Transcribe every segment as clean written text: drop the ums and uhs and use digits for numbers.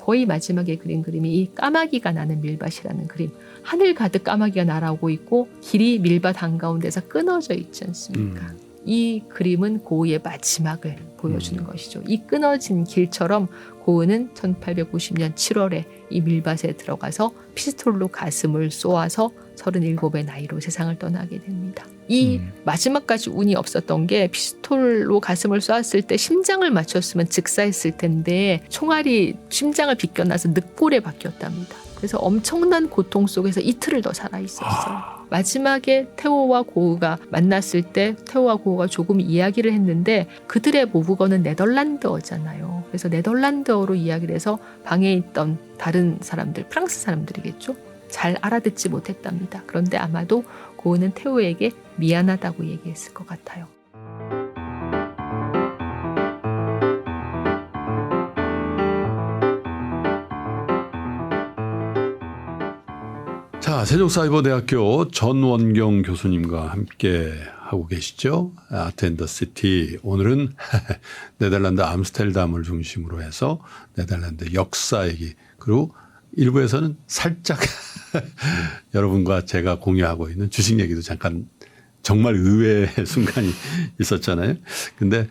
거의 마지막에 그린 그림이 이 까마귀가 나는 밀밭이라는 그림. 하늘 가득 까마귀가 날아오고 있고 길이 밀밭 한가운데서 끊어져 있지 않습니까? 이 그림은 고흐의 마지막을 보여주는 것이죠. 이 끊어진 길처럼 고흐는 1890년 7월에 이 밀밭에 들어가서 피스톨로 가슴을 쏘아서 37의 나이로 세상을 떠나게 됩니다. 이 마지막까지 운이 없었던 게 피스톨로 가슴을 쏘았을 때 심장을 맞췄으면 즉사했을 텐데 총알이 심장을 비껴나서 늑골에 박혔답니다. 그래서 엄청난 고통 속에서 이틀을 더 살아있었어요. 마지막에 테오와 고흐가 만났을 때 테오와 고흐가 조금 이야기를 했는데 그들의 모국어는 네덜란드어잖아요. 그래서 네덜란드어로 이야기를 해서 방에 있던 다른 사람들, 프랑스 사람들이겠죠. 잘 알아듣지 못했답니다. 그런데 아마도 고흐는 테오에게 미안하다고 얘기했을 것 같아요. 자, 세종사이버대학교 전원경 교수님과 함께 하고 계시죠. 아트 앤 더 시티. 오늘은 네덜란드 암스테르담을 중심으로 해서 네덜란드 역사 얘기, 그리고 일부에서는 살짝 여러분과 제가 공유하고 있는 주식 얘기도 잠깐, 정말 의외의 순간이 있었잖아요. 근데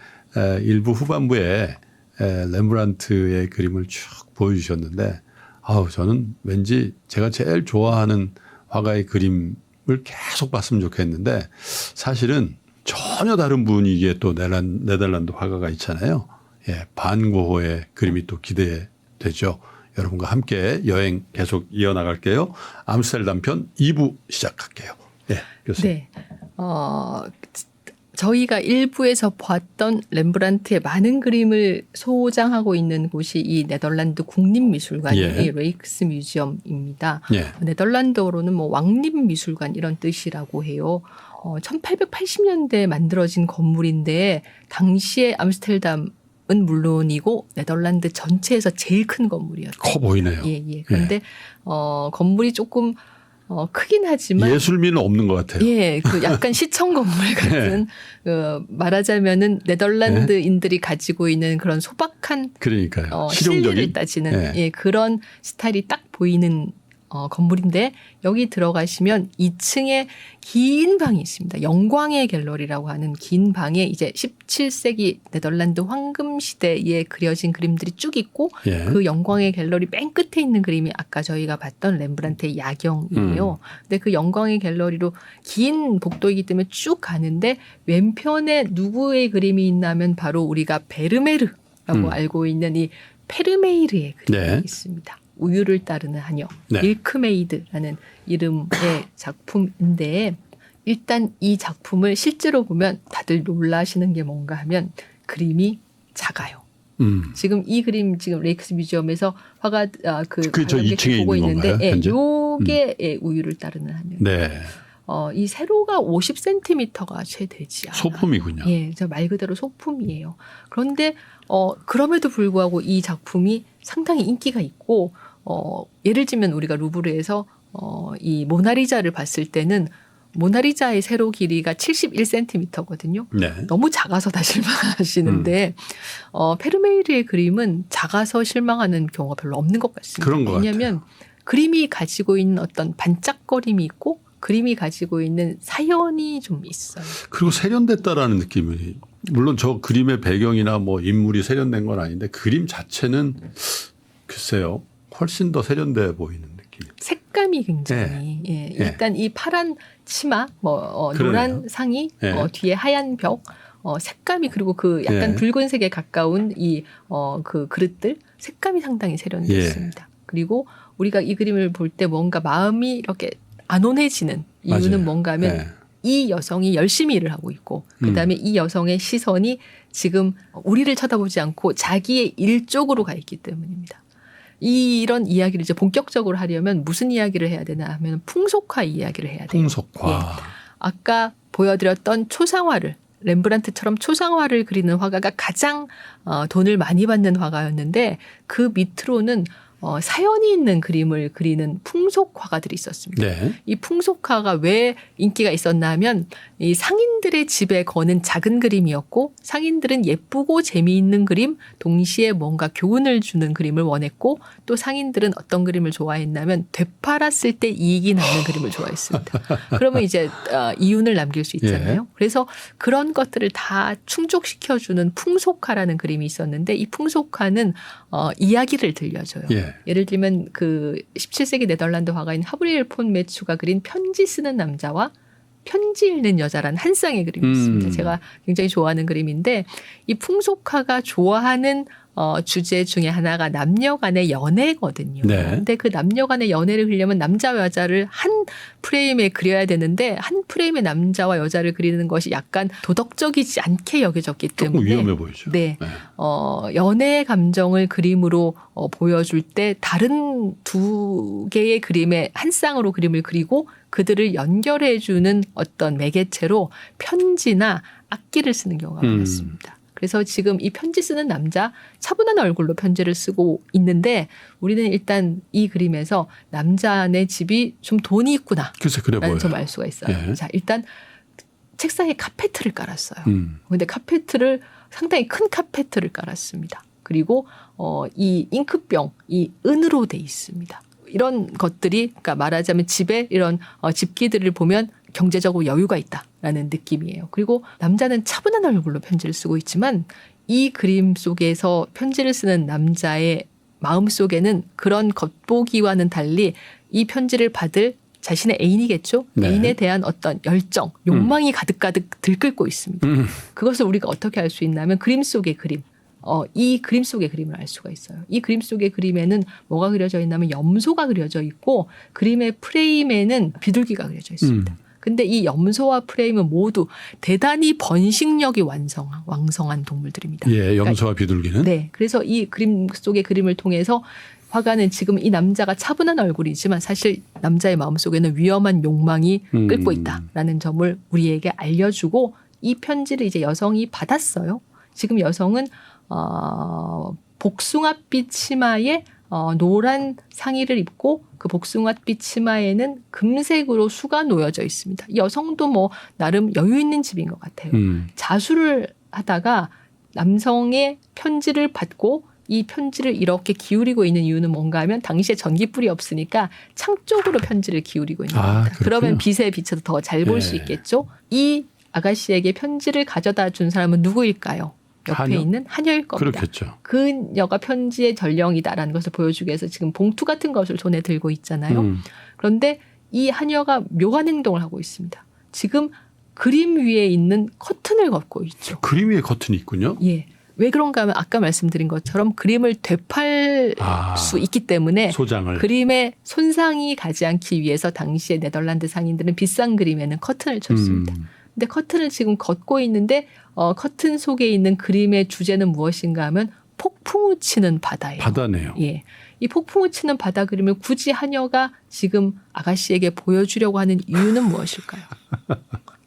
일부 후반부에 렘브란트의 그림을 쭉 보여주셨는데 저는 왠지 제가 제일 좋아하는 화가의 그림을 계속 봤으면 좋겠는데 사실은 전혀 다른 분위기의 또 네덜란드 화가가 있잖아요. 예, 반 고흐의 그림이 또 기대되죠. 여러분과 함께 여행 계속 이어나갈게요. 암스테르담 편 2부 시작할게요. 예, 교수님. 네. 저희가 일부에서 봤던 렘브란트의 많은 그림을 소장하고 있는 곳이 이 네덜란드 국립미술관의 레이크스 뮤지엄입니다. 네덜란드어로는 뭐 왕립미술관 이런 뜻이라고 해요. 1880년대에 만들어진 건물인데 당시에 암스테르담은 물론이고 네덜란드 전체에서 제일 큰 건물이었어요. 커 보이네요. 예. 그런데 건물이 조금 크긴 하지만 예술미는 없는 것 같아요. 예, 그 약간 시청 건물 같은 말하자면은 네덜란드인들이 가지고 있는 그런 소박한 그러니까요. 실리를 실용적인 따지는 그런 스타일이 딱 보이는 건물인데 여기 들어가시면 2층에 긴 방이 있습니다. 영광의 갤러리라고 하는 긴 방에 이제 17세기 네덜란드 황금 시대에 그려진 그림들이 쭉 있고 그 영광의 갤러리 맨 끝에 있는 그림이 아까 저희가 봤던 렘브란트의 야경이에요. 근데 그 영광의 갤러리로 긴 복도이기 때문에 쭉 가는데 왼편에 누구의 그림이 있냐면 바로 우리가 베르메르라고 알고 있는 이 페르메이르의 그림이 있습니다. 우유를 따르는 하녀, 밀크메이드라는 이름의 작품인데 일단 이 작품을 실제로 보면 다들 놀라시는 게 뭔가 하면 그림이 작아요. 지금 이 그림 지금 레이크스 뮤지엄에서 화가 저 2층에 보고 있는 있는데 건가요, 현재? 요게 우유를 따르는 하녀. 이 세로가 50cm가 채 되지 않아요. 소품이군요. 예, 말 그대로 소품이에요. 그런데 그럼에도 불구하고 이 작품이 상당히 인기가 있고 예를 들면 우리가 루브르에서 이 모나리자를 봤을 때는 모나리자의 세로 길이가 71cm거든요. 너무 작아서 다 실망하시는데 페르메이르의 그림은 작아서 실망하는 경우가 별로 없는 것 같습니다. 그런 것 왜냐하면 같아요. 그림이 가지고 있는 어떤 반짝거림이 있고 그림이 가지고 있는 사연이 좀 있어요. 그리고 세련됐다라는 느낌이, 물론 저 그림의 배경이나 뭐 인물이 세련된 건 아닌데 그림 자체는 글쎄요 훨씬 더 세련돼 보이는 느낌. 색감이 굉장히 일단 이 파란 치마, 노란 상의, 뒤에 하얀 벽, 색감이 그리고 그 약간 붉은색에 가까운 이 그 그릇들 색감이 상당히 세련됐습니다. 그리고 우리가 이 그림을 볼 때 뭔가 마음이 이렇게 안온해지는 이유는 뭔가 하면 이 여성이 열심히 일을 하고 있고 그다음에 이 여성의 시선이 지금 우리를 쳐다보지 않고 자기의 일 쪽으로 가 있기 때문입니다. 이런 이야기를 이제 본격적으로 하려면 무슨 이야기를 해야 되나 하면 풍속화 이야기를 해야 돼요. 풍속화. 아까 보여드렸던 초상화를 렘브란트처럼 초상화를 그리는 화가가 가장 돈을 많이 받는 화가였는데 그 밑으로는 사연이 있는 그림을 그리는 풍속화가들이 있었습니다. 네. 이 풍속화가 왜 인기가 있었냐면 이 상인들의 집에 거는 작은 그림이었고 상인들은 예쁘고 재미있는 그림, 동시에 뭔가 교훈을 주는 그림을 원했고 또 상인들은 어떤 그림을 좋아했냐면 되팔았을 때 이익이 남는 그림을 좋아했습니다. 그러면 이제 이윤을 남길 수 있잖아요. 그래서 그런 것들을 다 충족시켜주는 풍속화라는 그림이 있었는데 이 풍속화는 이야기를 들려줘요. 예를 들면 그 17세기 네덜란드 화가인 하브리엘 폰 메추가 그린 편지 쓰는 남자와 편지 읽는 여자라는 한 쌍의 그림이 있습니다. 제가 굉장히 좋아하는 그림인데 이 풍속화가 좋아하는 주제 중에 하나가 남녀 간의 연애거든요. 네. 근데 그 남녀 간의 연애를 그리려면 남자와 여자를 한 프레임에 그려야 되는데 한 프레임의 남자와 여자를 그리는 것이 약간 도덕적이지 않게 여겨졌기 때문에 조금 위험해 보이죠. 네. 연애의 감정을 그림으로 보여줄 때 다른 두 개의 그림의 한 쌍으로 그림을 그리고 그들을 연결해 주는 어떤 매개체로 편지나 악기를 쓰는 경우가 많았습니다. 그래서 지금 이 편지 쓰는 남자 차분한 얼굴로 편지를 쓰고 있는데 우리는 일단 이 그림에서 남자네 집이 좀 돈이 있구나. 글쎄 그래 보여요. 라는 점 알 수가 있어요. 자, 일단 책상에 카페트를 깔았어요. 그런데 카페트를 상당히 큰 카페트를 깔았습니다. 그리고 이 잉크병, 이 은으로 돼 있습니다. 이런 것들이 그러니까 말하자면 집에 이런 집기들을 보면 경제적으로 여유가 있다라는 느낌이에요. 그리고 남자는 차분한 얼굴로 편지를 쓰고 있지만 이 그림 속에서 편지를 쓰는 남자의 마음 속에는 그런 겉보기와는 달리 이 편지를 받을 자신의 애인이겠죠. 네. 애인에 대한 어떤 열정, 욕망이 가득가득 들끓고 있습니다. 그것을 우리가 어떻게 알 수 있냐면 그림 속의 그림. 이 그림 속의 그림을 알 수가 있어요. 이 그림 속의 그림에는 뭐가 그려져 있냐면 염소가 그려져 있고 그림의 프레임에는 비둘기가 그려져 있습니다. 근데 이 염소와 프레임은 모두 대단히 번식력이 왕성한 동물들입니다. 예, 염소와 비둘기는. 네. 그래서 이 그림 속의 그림을 통해서 화가는 지금 이 남자가 차분한 얼굴이지만 사실 남자의 마음속에는 위험한 욕망이 끓고 있다라는 점을 우리에게 알려주고 이 편지를 이제 여성이 받았어요. 지금 여성은 복숭아빛 치마에 노란 상의를 입고 그 복숭아빛 치마에는 금색으로 수가 놓여져 있습니다. 여성도 뭐 나름 여유 있는 집인 것 같아요. 자수를 하다가 남성의 편지를 받고 이 편지를 이렇게 기울이고 있는 이유는 뭔가 하면 당시에 전기불이 없으니까 창 쪽으로 편지를 기울이고 있는 겁니다. 그러면 빛에 비춰서 더 잘 볼 수 있겠죠. 이 아가씨에게 편지를 가져다 준 사람은 누구일까요? 옆에 하녀? 있는 하녀일 겁니다. 그렇겠죠. 그녀가 편지의 전령이다라는 것을 보여주기 위해서 지금 봉투 같은 것을 손에 들고 있잖아요. 그런데 이 하녀가 묘한 행동을 하고 있습니다. 지금 그림 위에 있는 커튼을 걷고 있죠. 그림 위에 커튼이 있군요. 예. 왜 그런가 하면 아까 말씀드린 것처럼 그림을 되팔 수 있기 때문에 소장을. 그림에 손상이 가지 않기 위해서 당시에 네덜란드 상인들은 비싼 그림에는 커튼을 쳤습니다. 근데 커튼을 지금 걷고 있는데 커튼 속에 있는 그림의 주제는 무엇인가 하면 폭풍우 치는 바다예요. 바다네요. 예. 이 폭풍우 치는 바다 그림을 굳이 하녀가 지금 아가씨에게 보여주려고 하는 이유는 무엇일까요?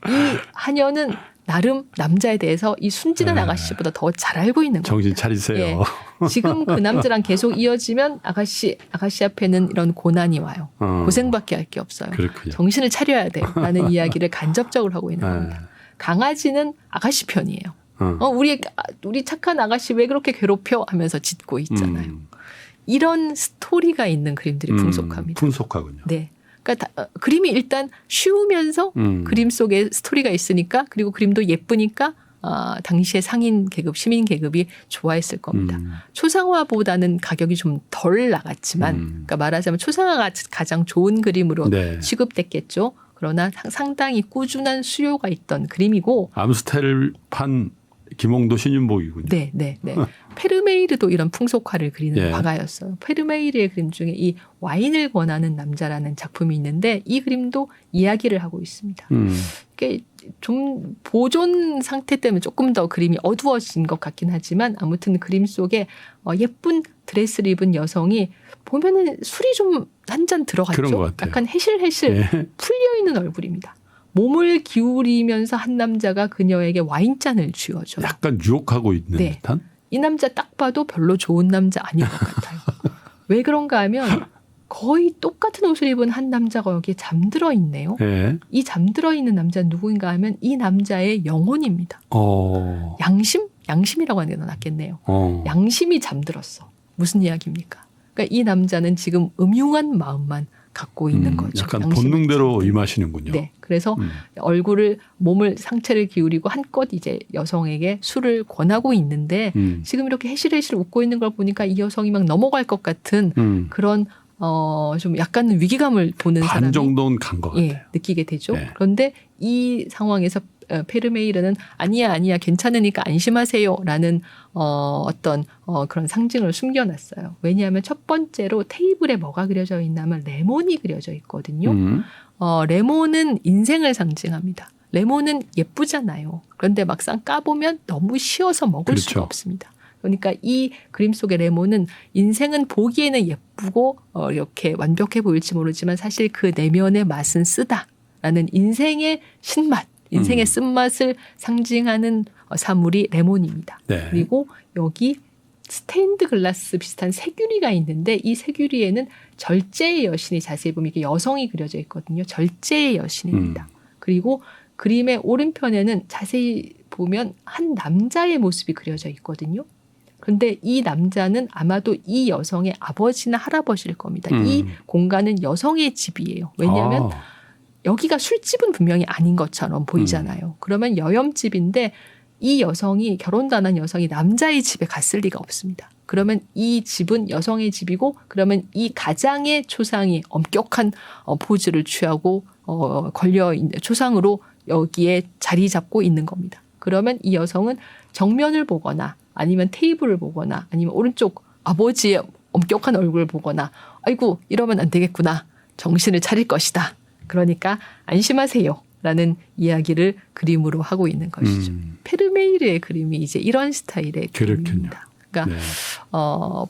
이 하녀는 나름 남자에 대해서 이 순진한 아가씨보다 더 잘 알고 있는 거예요. 정신 차리세요. 예. 지금 그 남자랑 계속 이어지면 아가씨 앞에는 이런 고난이 와요. 고생밖에 할 게 없어요. 그렇군요. 정신을 차려야 돼라는 이야기를 간접적으로 하고 있는 겁니다. 강아지는 아가씨 편이에요. 우리 착한 아가씨 왜 그렇게 괴롭혀 하면서 짖고 있잖아요. 이런 스토리가 있는 그림들이 풍속화입니다. 풍속화군요. 네. 그러니까 그림이 일단 쉬우면서 그림 속에 스토리가 있으니까 그리고 그림도 예쁘니까 당시의 상인 계급, 시민 계급이 좋아했을 겁니다. 초상화보다는 가격이 좀 덜 나갔지만 그러니까 말하자면 초상화가 가장 좋은 그림으로 네. 취급됐겠죠. 그러나 상당히 꾸준한 수요가 있던 그림이고 암스텔판 김홍도 신윤복이군요. 네. 페르메이르도 이런 풍속화를 그리는 예. 화가였어요. 페르메이르의 그림 중에 이 와인을 권하는 남자라는 작품이 있는데 이 그림도 이야기를 하고 있습니다. 이게 좀 보존 상태 때문에 조금 더 그림이 어두워진 것 같긴 하지만 아무튼 그림 속에 예쁜 드레스를 입은 여성이 보면은 술이 좀 한 잔 그런 것 들어갔죠. 같아요. 약간 해실해실 예. 풀려 있는 얼굴입니다. 몸을 기울이면서 한 남자가 그녀에게 와인잔을 쥐어줘요. 약간 유혹하고 있는 네. 듯한. 이 남자 딱 봐도 별로 좋은 남자 아닌 것 같아요. 왜 그런가 하면 거의 똑같은 옷을 입은 한 남자가 여기에 잠들어 있네요. 예. 이 잠들어 있는 남자는 누구인가 하면 이 남자의 영혼입니다. 양심이라고 하는 게 더 낫겠네요. 양심이 잠들었어. 무슨 이야기입니까? 그러니까 이 남자는 지금 음흉한 마음만 갖고 있는 거죠. 약간 본능대로 임하시는군요. 네. 그래서 몸을 상체를 기울이고 한껏 이제 여성에게 술을 권하고 있는데 지금 이렇게 해실해실 웃고 있는 걸 보니까 이 여성이 막 넘어갈 것 같은 그런 좀 약간 위기감을 보는 반 사람이 정도는 간 것 같아요. 느끼게 되죠. 네. 그런데 이 상황에서 페르메이르는 아니야 괜찮으니까 안심하세요라는 어떤 그런 상징을 숨겨놨어요. 왜냐하면 첫 번째로 테이블에 뭐가 그려져 있냐면 레몬이 그려져 있거든요. 레몬은 인생을 상징합니다. 레몬은 예쁘잖아요. 그런데 막상 까보면 너무 쉬워서 먹을 수가 없습니다. 그러니까 이 그림 속의 레몬은 인생은 보기에는 예쁘고 이렇게 완벽해 보일지 모르지만 사실 그 내면의 맛은 쓰다라는 인생의 신맛, 인생의 쓴맛을 상징하는 사물이 레몬입니다. 네. 그리고 여기 스테인드 글라스 비슷한 세규리가 있는데 이 세규리에는 절제의 여신이 자세히 보면 이게 여성이 그려져 있거든요. 절제의 여신입니다. 그리고 그림의 오른편에는 자세히 보면 한 남자의 모습이 그려져 있거든요. 그런데 이 남자는 아마도 이 여성의 아버지나 할아버지일 겁니다. 이 공간은 여성의 집이에요. 왜냐하면 여기가 술집은 분명히 아닌 것처럼 보이잖아요. 그러면 여염집인데 이 여성이 결혼도 안 한 여성이 남자의 집에 갔을 리가 없습니다. 그러면 이 집은 여성의 집이고 그러면 이 가장의 초상이 엄격한 포즈를 취하고 걸려있는 초상으로 여기에 자리 잡고 있는 겁니다. 그러면 이 여성은 정면을 보거나 아니면 테이블을 보거나 아니면 오른쪽 아버지의 엄격한 얼굴을 보거나 아이고 이러면 안 되겠구나. 정신을 차릴 것이다. 그러니까 안심하세요. 라는 이야기를 그림으로 하고 있는 것이죠. 페르메이르의 그림이 이제 이런 스타일의 그림입니다. 그러니까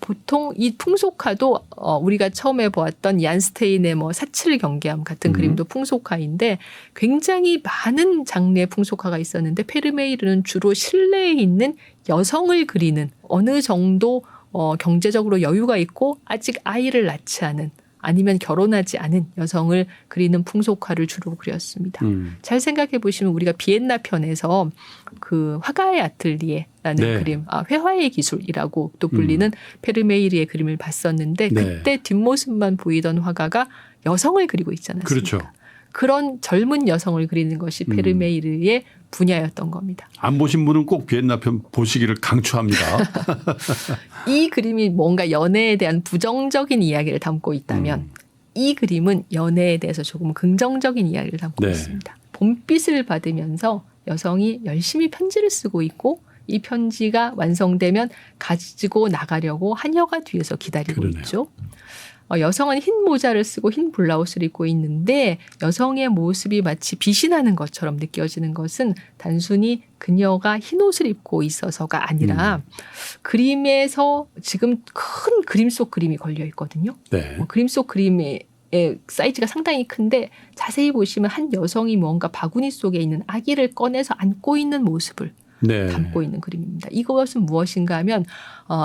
보통 이 풍속화도 우리가 처음에 보았던 얀스테인의 뭐 사칠 경계함 같은 그림도 풍속화인데 굉장히 많은 장르의 풍속화가 있었는데 페르메이르는 주로 실내에 있는 여성을 그리는 어느 정도 경제적으로 여유가 있고 아직 아이를 낳지 않은 아니면 결혼하지 않은 여성을 그리는 풍속화를 주로 그렸습니다. 잘 생각해 보시면 우리가 비엔나 편에서 그 화가의 아틀리에라는 그림, 회화의 기술이라고 또 불리는 페르메이르의 그림을 봤었는데 그때 뒷모습만 보이던 화가가 여성을 그리고 있지 않았습니까? 그렇죠. 그런 젊은 여성을 그리는 것이 페르메이르의 분야였던 겁니다. 안 보신 분은 꼭 비엔나 편 보시기를 강추합니다. 이 그림이 뭔가 연애에 대한 부정적인 이야기를 담고 있다면 이 그림은 연애에 대해서 조금 긍정적인 이야기를 담고 있습니다. 봄빛을 받으면서 여성이 열심히 편지를 쓰고 있고 이 편지가 완성되면 가지고 나가려고 하녀가 뒤에서 기다리고 있죠. 여성은 흰 모자를 쓰고 흰 블라우스를 입고 있는데 여성의 모습이 마치 빛이 나는 것처럼 느껴지는 것은 단순히 그녀가 흰 옷을 입고 있어서가 아니라 그림에서 지금 큰 그림 속 그림이 걸려 있거든요. 그림 속 그림의 사이즈가 상당히 큰데 자세히 보시면 한 여성이 뭔가 바구니 속에 있는 아기를 꺼내서 안고 있는 모습을 담고 있는 그림입니다. 이것은 무엇인가 하면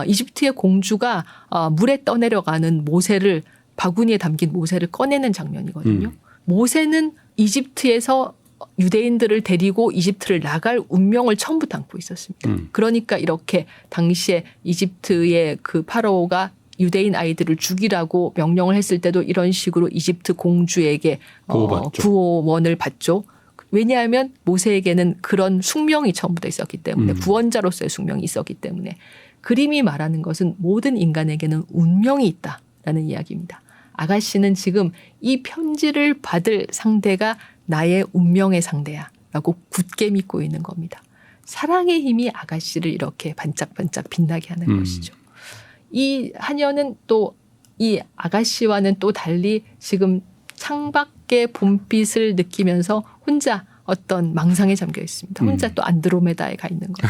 이집트의 공주가 물에 떠내려가는 모세를 바구니에 담긴 모세를 꺼내는 장면이거든요. 모세는 이집트에서 유대인들을 데리고 이집트를 나갈 운명을 처음부터 안고 있었습니다. 그러니까 이렇게 당시에 이집트의 그 파라오가 유대인 아이들을 죽이라고 명령을 했을 때도 이런 식으로 이집트 공주에게 구원을 받죠. 왜냐하면 모세에게는 그런 숙명이 처음부터 있었기 때문에 구원자로서의 숙명이 있었기 때문에 그림이 말하는 것은 모든 인간에게는 운명이 있다라는 이야기입니다. 아가씨는 지금 이 편지를 받을 상대가 나의 운명의 상대야 라고 굳게 믿고 있는 겁니다. 사랑의 힘이 아가씨를 이렇게 반짝반짝 빛나게 하는 것이죠. 이 하녀는 또 이 아가씨와는 또 달리 지금 창밖의 봄빛을 느끼면서 혼자 어떤 망상에 잠겨 있습니다. 혼자 또 안드로메다에 가 있는 거죠.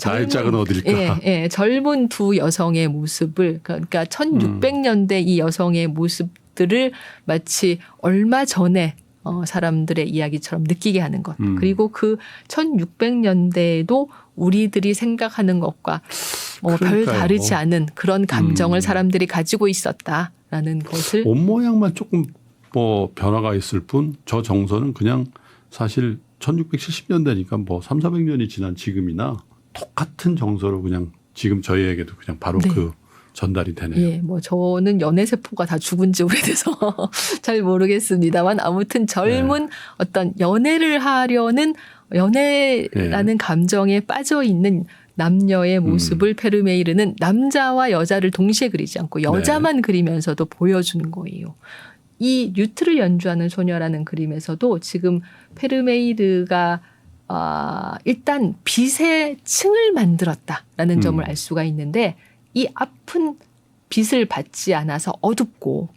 나의 짝은 어딜까? 젊은 두 여성의 모습을 그러니까 1600년대 이 여성의 모습들을 마치 얼마 전에 사람들의 이야기처럼 느끼게 하는 것. 그리고 그 1600년대에도 우리들이 생각하는 것과 별 그러니까요. 다르지 않은 그런 감정을 사람들이 가지고 있었다라는 것을 옷 모양만 조금 뭐 변화가 있을 뿐 저 정서는 그냥 사실 1670년대니까 뭐 300~400년이 지난 지금이나 똑같은 정서로 그냥 지금 저희에게도 그냥 바로 네. 그 전달이 되네요. 예, 뭐 저는 연애 세포가 다 죽은 지 오래돼서 잘 모르겠습니다만 아무튼 젊은 어떤 연애를 하려는 연애라는 감정에 빠져 있는 남녀의 모습을 페르메이르는 남자와 여자를 동시에 그리지 않고 여자만 그리면서도 보여주는 거예요. 이 류트를 연주하는 소녀라는 그림에서도 지금 페르메이르가 일단 빛의 층을 만들었다라는 점을 알 수가 있는데 이 앞은 빛을 받지 않아서 어둡고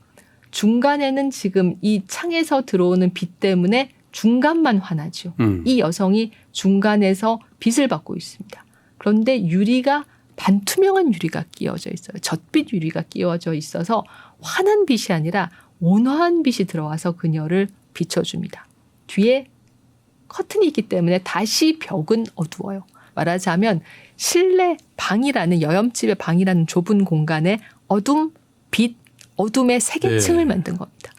중간에는 지금 이 창에서 들어오는 빛 때문에 중간만 환하죠. 이 여성이 중간에서 빛을 받고 있습니다. 그런데 유리가 반투명한 유리가 끼워져 있어요. 젖빛 유리가 끼워져 있어서 환한 빛이 아니라 온화한 빛이 들어와서 그녀를 비춰줍니다. 뒤에 커튼이 있기 때문에 다시 벽은 어두워요. 말하자면 실내 방이라는 여염집의 방이라는 좁은 공간에 어둠, 빛, 어둠의 세 개 층을 만든 겁니다.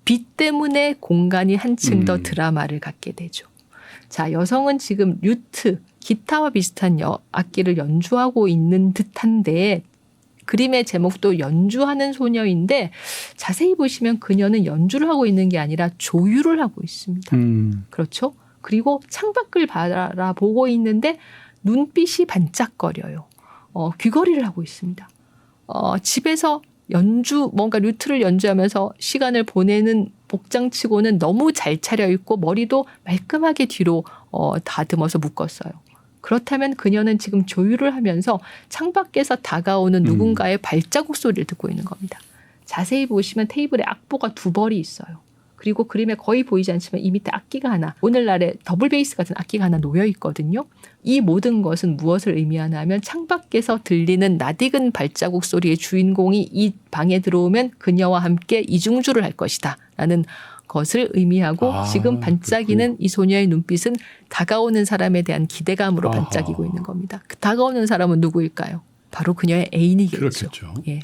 빛 때문에 공간이 한층 더 드라마를 갖게 되죠. 자, 여성은 지금 류트, 기타와 비슷한 악기를 연주하고 있는 듯한데 그림의 제목도 연주하는 소녀인데 자세히 보시면 그녀는 연주를 하고 있는 게 아니라 조율을 하고 있습니다. 그렇죠? 그리고 창밖을 바라보고 있는데 눈빛이 반짝거려요. 귀걸이를 하고 있습니다. 집에서 뭔가 류트를 연주하면서 시간을 보내는 복장치고는 너무 잘 차려입고 머리도 말끔하게 뒤로 다듬어서 묶었어요. 그렇다면 그녀는 지금 조율을 하면서 창밖에서 다가오는 누군가의 발자국 소리를 듣고 있는 겁니다. 자세히 보시면 테이블에 악보가 2벌이 있어요. 그리고 그림에 거의 보이지 않지만 이 밑에 악기가 하나, 오늘날의 더블 베이스 같은 악기가 하나 놓여 있거든요. 이 모든 것은 무엇을 의미하나 하면 창밖에서 들리는 낯익은 발자국 소리의 주인공이 이 방에 들어오면 그녀와 함께 이중주를 할 것이다 라는 것을 의미하고 지금 반짝이는 그렇군요. 이 소녀의 눈빛은 다가오는 사람에 대한 기대감으로 반짝이고 있는 겁니다. 그 다가오는 사람은 누구일까요? 바로 그녀의 애인이겠죠. 그렇겠죠. 예.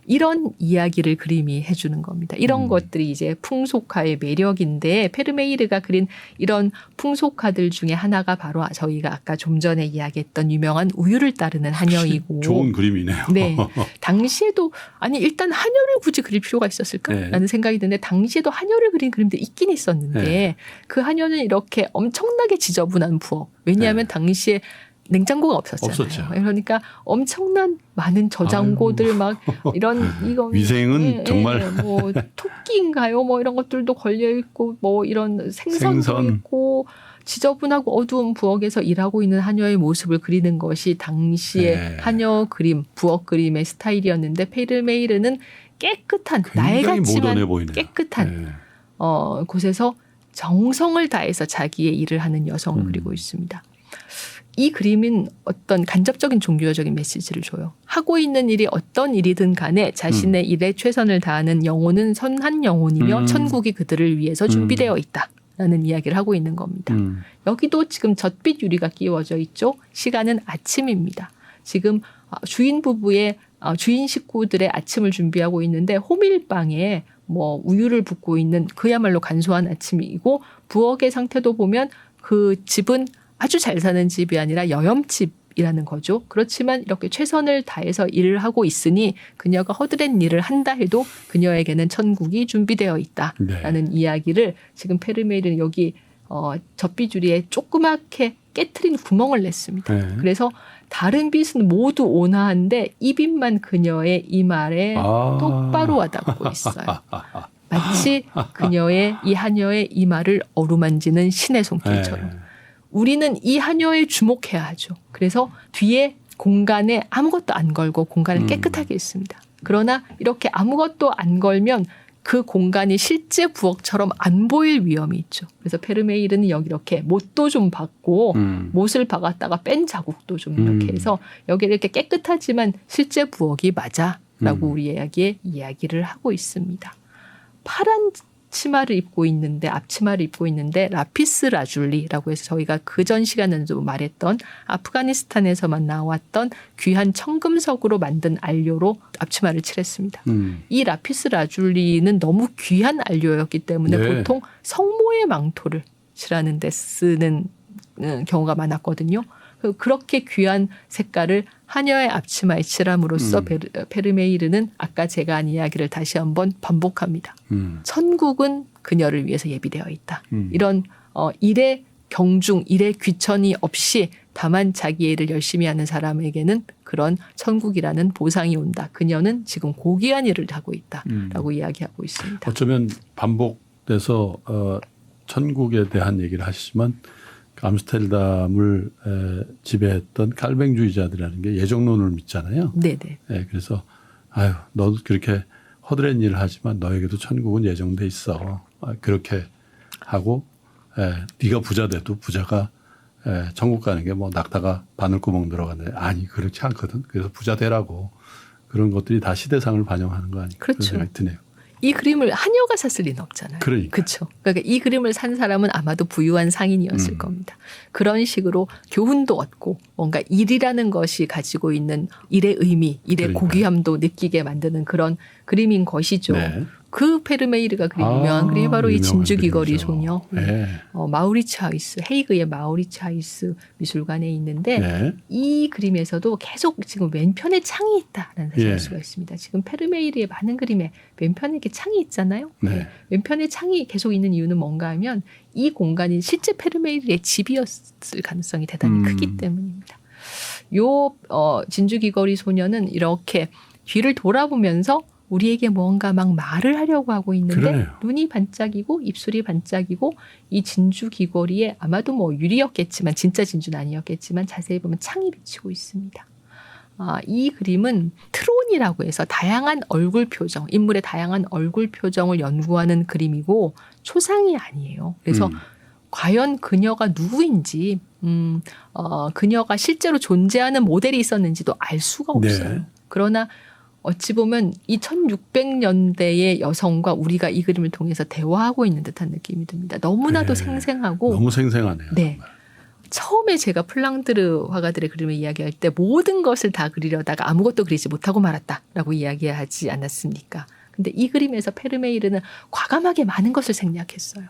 이런 이야기를 그림이 해주는 겁니다. 이런 것들이 이제 풍속화의 매력인데 페르메이르가 그린 이런 풍속화들 중에 하나가 바로 저희가 아까 좀 전에 이야기했던 유명한 우유를 따르는 하녀이고 좋은 그림이네요. 네. 당시에도 일단 하녀를 굳이 그릴 필요가 있었을까라는 생각이 드는데 당시에도 하녀를 그린 그림들이 있긴 있었는데 그 하녀는 이렇게 엄청나게 지저분한 부엌. 왜냐하면 당시에 냉장고가 없었잖아요. 없었죠. 그러니까 엄청난 많은 저장고들 막 이거 위생은 정말 뭐 토끼인가요? 뭐 이런 것들도 걸려 있고 뭐 이런 생선도 있고 지저분하고 어두운 부엌에서 일하고 있는 하녀의 모습을 그리는 것이 당시의 하녀 그림, 부엌 그림의 스타일이었는데 페르메이르는 깨끗한 낡았지만 깨끗한 곳에서 정성을 다해서 자기의 일을 하는 여성을 그리고 있습니다. 이 그림은 어떤 간접적인 종교적인 메시지를 줘요. 하고 있는 일이 어떤 일이든 간에 자신의 일에 최선을 다하는 영혼은 선한 영혼이며 천국이 그들을 위해서 준비되어 있다라는 이야기를 하고 있는 겁니다. 여기도 지금 젖빛 유리가 끼워져 있죠. 시간은 아침입니다. 지금 주인 부부의 주인 식구들의 아침을 준비하고 있는데 호밀빵에 뭐 우유를 붓고 있는 그야말로 간소한 아침이고 부엌의 상태도 보면 그 집은 아주 잘 사는 집이 아니라 여염집이라는 거죠. 그렇지만 이렇게 최선을 다해서 일을 하고 있으니 그녀가 허드렛 일을 한다 해도 그녀에게는 천국이 준비되어 있다라는 이야기를 지금 페르메이르는 여기 젖비주리에 조그맣게 깨트린 구멍을 냈습니다. 그래서 다른 빛은 모두 온화한데 이 빛만 그녀의 이마에 똑바로 와닿고 있어요. 마치 그녀의 이 하녀의 이마를 어루만지는 신의 손길처럼. 우리는 이 하녀에 주목해야 하죠. 그래서 뒤에 공간에 아무것도 안 걸고 공간을 깨끗하게 했습니다. 그러나 이렇게 아무것도 안 걸면 그 공간이 실제 부엌처럼 안 보일 위험이 있죠. 그래서 페르메이르는 여기 이렇게 못도 좀 박고 못을 박았다가 뺀 자국도 좀 이렇게 해서 여기 이렇게 깨끗하지만 실제 부엌이 맞아라고 우리에게 이야기를 하고 있습니다. 파란 치마를 입고 있는데 앞치마를 입고 있는데 라피스 라줄리라고 해서 저희가 그전 시간에도 말했던 아프가니스탄에서만 나왔던 귀한 청금석으로 만든 안료로 앞치마를 칠했습니다. 이 라피스 라줄리는 너무 귀한 안료였기 때문에 네. 보통 성모의 망토를 칠하는 데 쓰는 경우가 많았거든요. 그렇게 귀한 색깔을 하녀의 앞치마에 칠함으로써 페르메이르는 아까 제가 한 이야기를 다시 한번 반복합니다. 천국은 그녀를 위해서 예비되어 있다. 이런 일의 경중, 일의 귀천이 없이 다만 자기의 일을 열심히 하는 사람에게는 그런 천국이라는 보상이 온다. 그녀는 지금 고귀한 일을 하고 있다라고 이야기하고 있습니다. 어쩌면 반복돼서 천국에 대한 얘기를 하시지만 암스테르담을 지배했던 칼뱅주의자들이라는 게 예정론을 믿잖아요. 네네. 네, 그래서 아유, 너도 그렇게 허드렛 일을 하지만 너에게도 천국은 예정돼 있어. 그렇게 하고 네가 부자 돼도 부자가 천국 가는 게 뭐 낙타가 바늘구멍 들어가는데 아니 그렇지 않거든. 그래서 부자 되라고 그런 것들이 다 시대상을 반영하는 거 아닌가 그런 그렇죠. 생각이 드네요. 이 그림을 하녀가 샀을 리는 없잖아요. 그렇죠. 그러니까 이 그림을 산 사람은 아마도 부유한 상인이었을 겁니다. 그런 식으로 교훈도 얻고 뭔가 일이라는 것이 가지고 있는 일의 의미, 일의 그러니까요. 고귀함도 느끼게 만드는 그런 그림인 것이죠. 네. 그 페르메이르가 그린 유명한 그림이 바로 이 유명한 진주귀걸이 그림이죠. 소녀. 네. 마우리츠 하이스, 헤이그의 마우리츠 하이스 미술관에 있는데 네. 이 그림에서도 계속 지금 왼편에 창이 있다라는 사실을 알 예. 수가 있습니다. 지금 페르메이르의 많은 그림에 왼편에 이렇게 창이 있잖아요. 네. 왼편에 창이 계속 있는 이유는 뭔가 하면 이 공간이 실제 페르메이르의 집이었을 가능성이 대단히 크기 때문입니다. 요 진주귀걸이 소녀는 이렇게 뒤를 돌아보면서 우리에게 뭔가 막 말을 하려고 하고 있는데 그러네요. 눈이 반짝이고 입술이 반짝이고 이 진주 귀걸이에 아마도 뭐 유리였겠지만 진짜 진주는 아니었겠지만 자세히 보면 창이 비치고 있습니다. 이 그림은 트론이라고 해서 다양한 얼굴 표정, 인물의 다양한 얼굴 표정을 연구하는 그림이고 초상이 아니에요. 그래서 과연 그녀가 누구인지 그녀가 실제로 존재하는 모델이 있었는지도 알 수가 없어요. 네. 그러나 어찌 보면 이 1600년대의 여성과 우리가 이 그림을 통해서 대화하고 있는 듯한 느낌이 듭니다. 너무나도 네. 생생하고 너무 생생하네요. 네. 정말. 처음에 제가 플랑드르 화가들의 그림을 이야기할 때 모든 것을 다 그리려다가 아무것도 그리지 못하고 말았다라고 이야기하지 않았습니까? 근데 이 그림에서 페르메이르는 과감하게 많은 것을 생략했어요.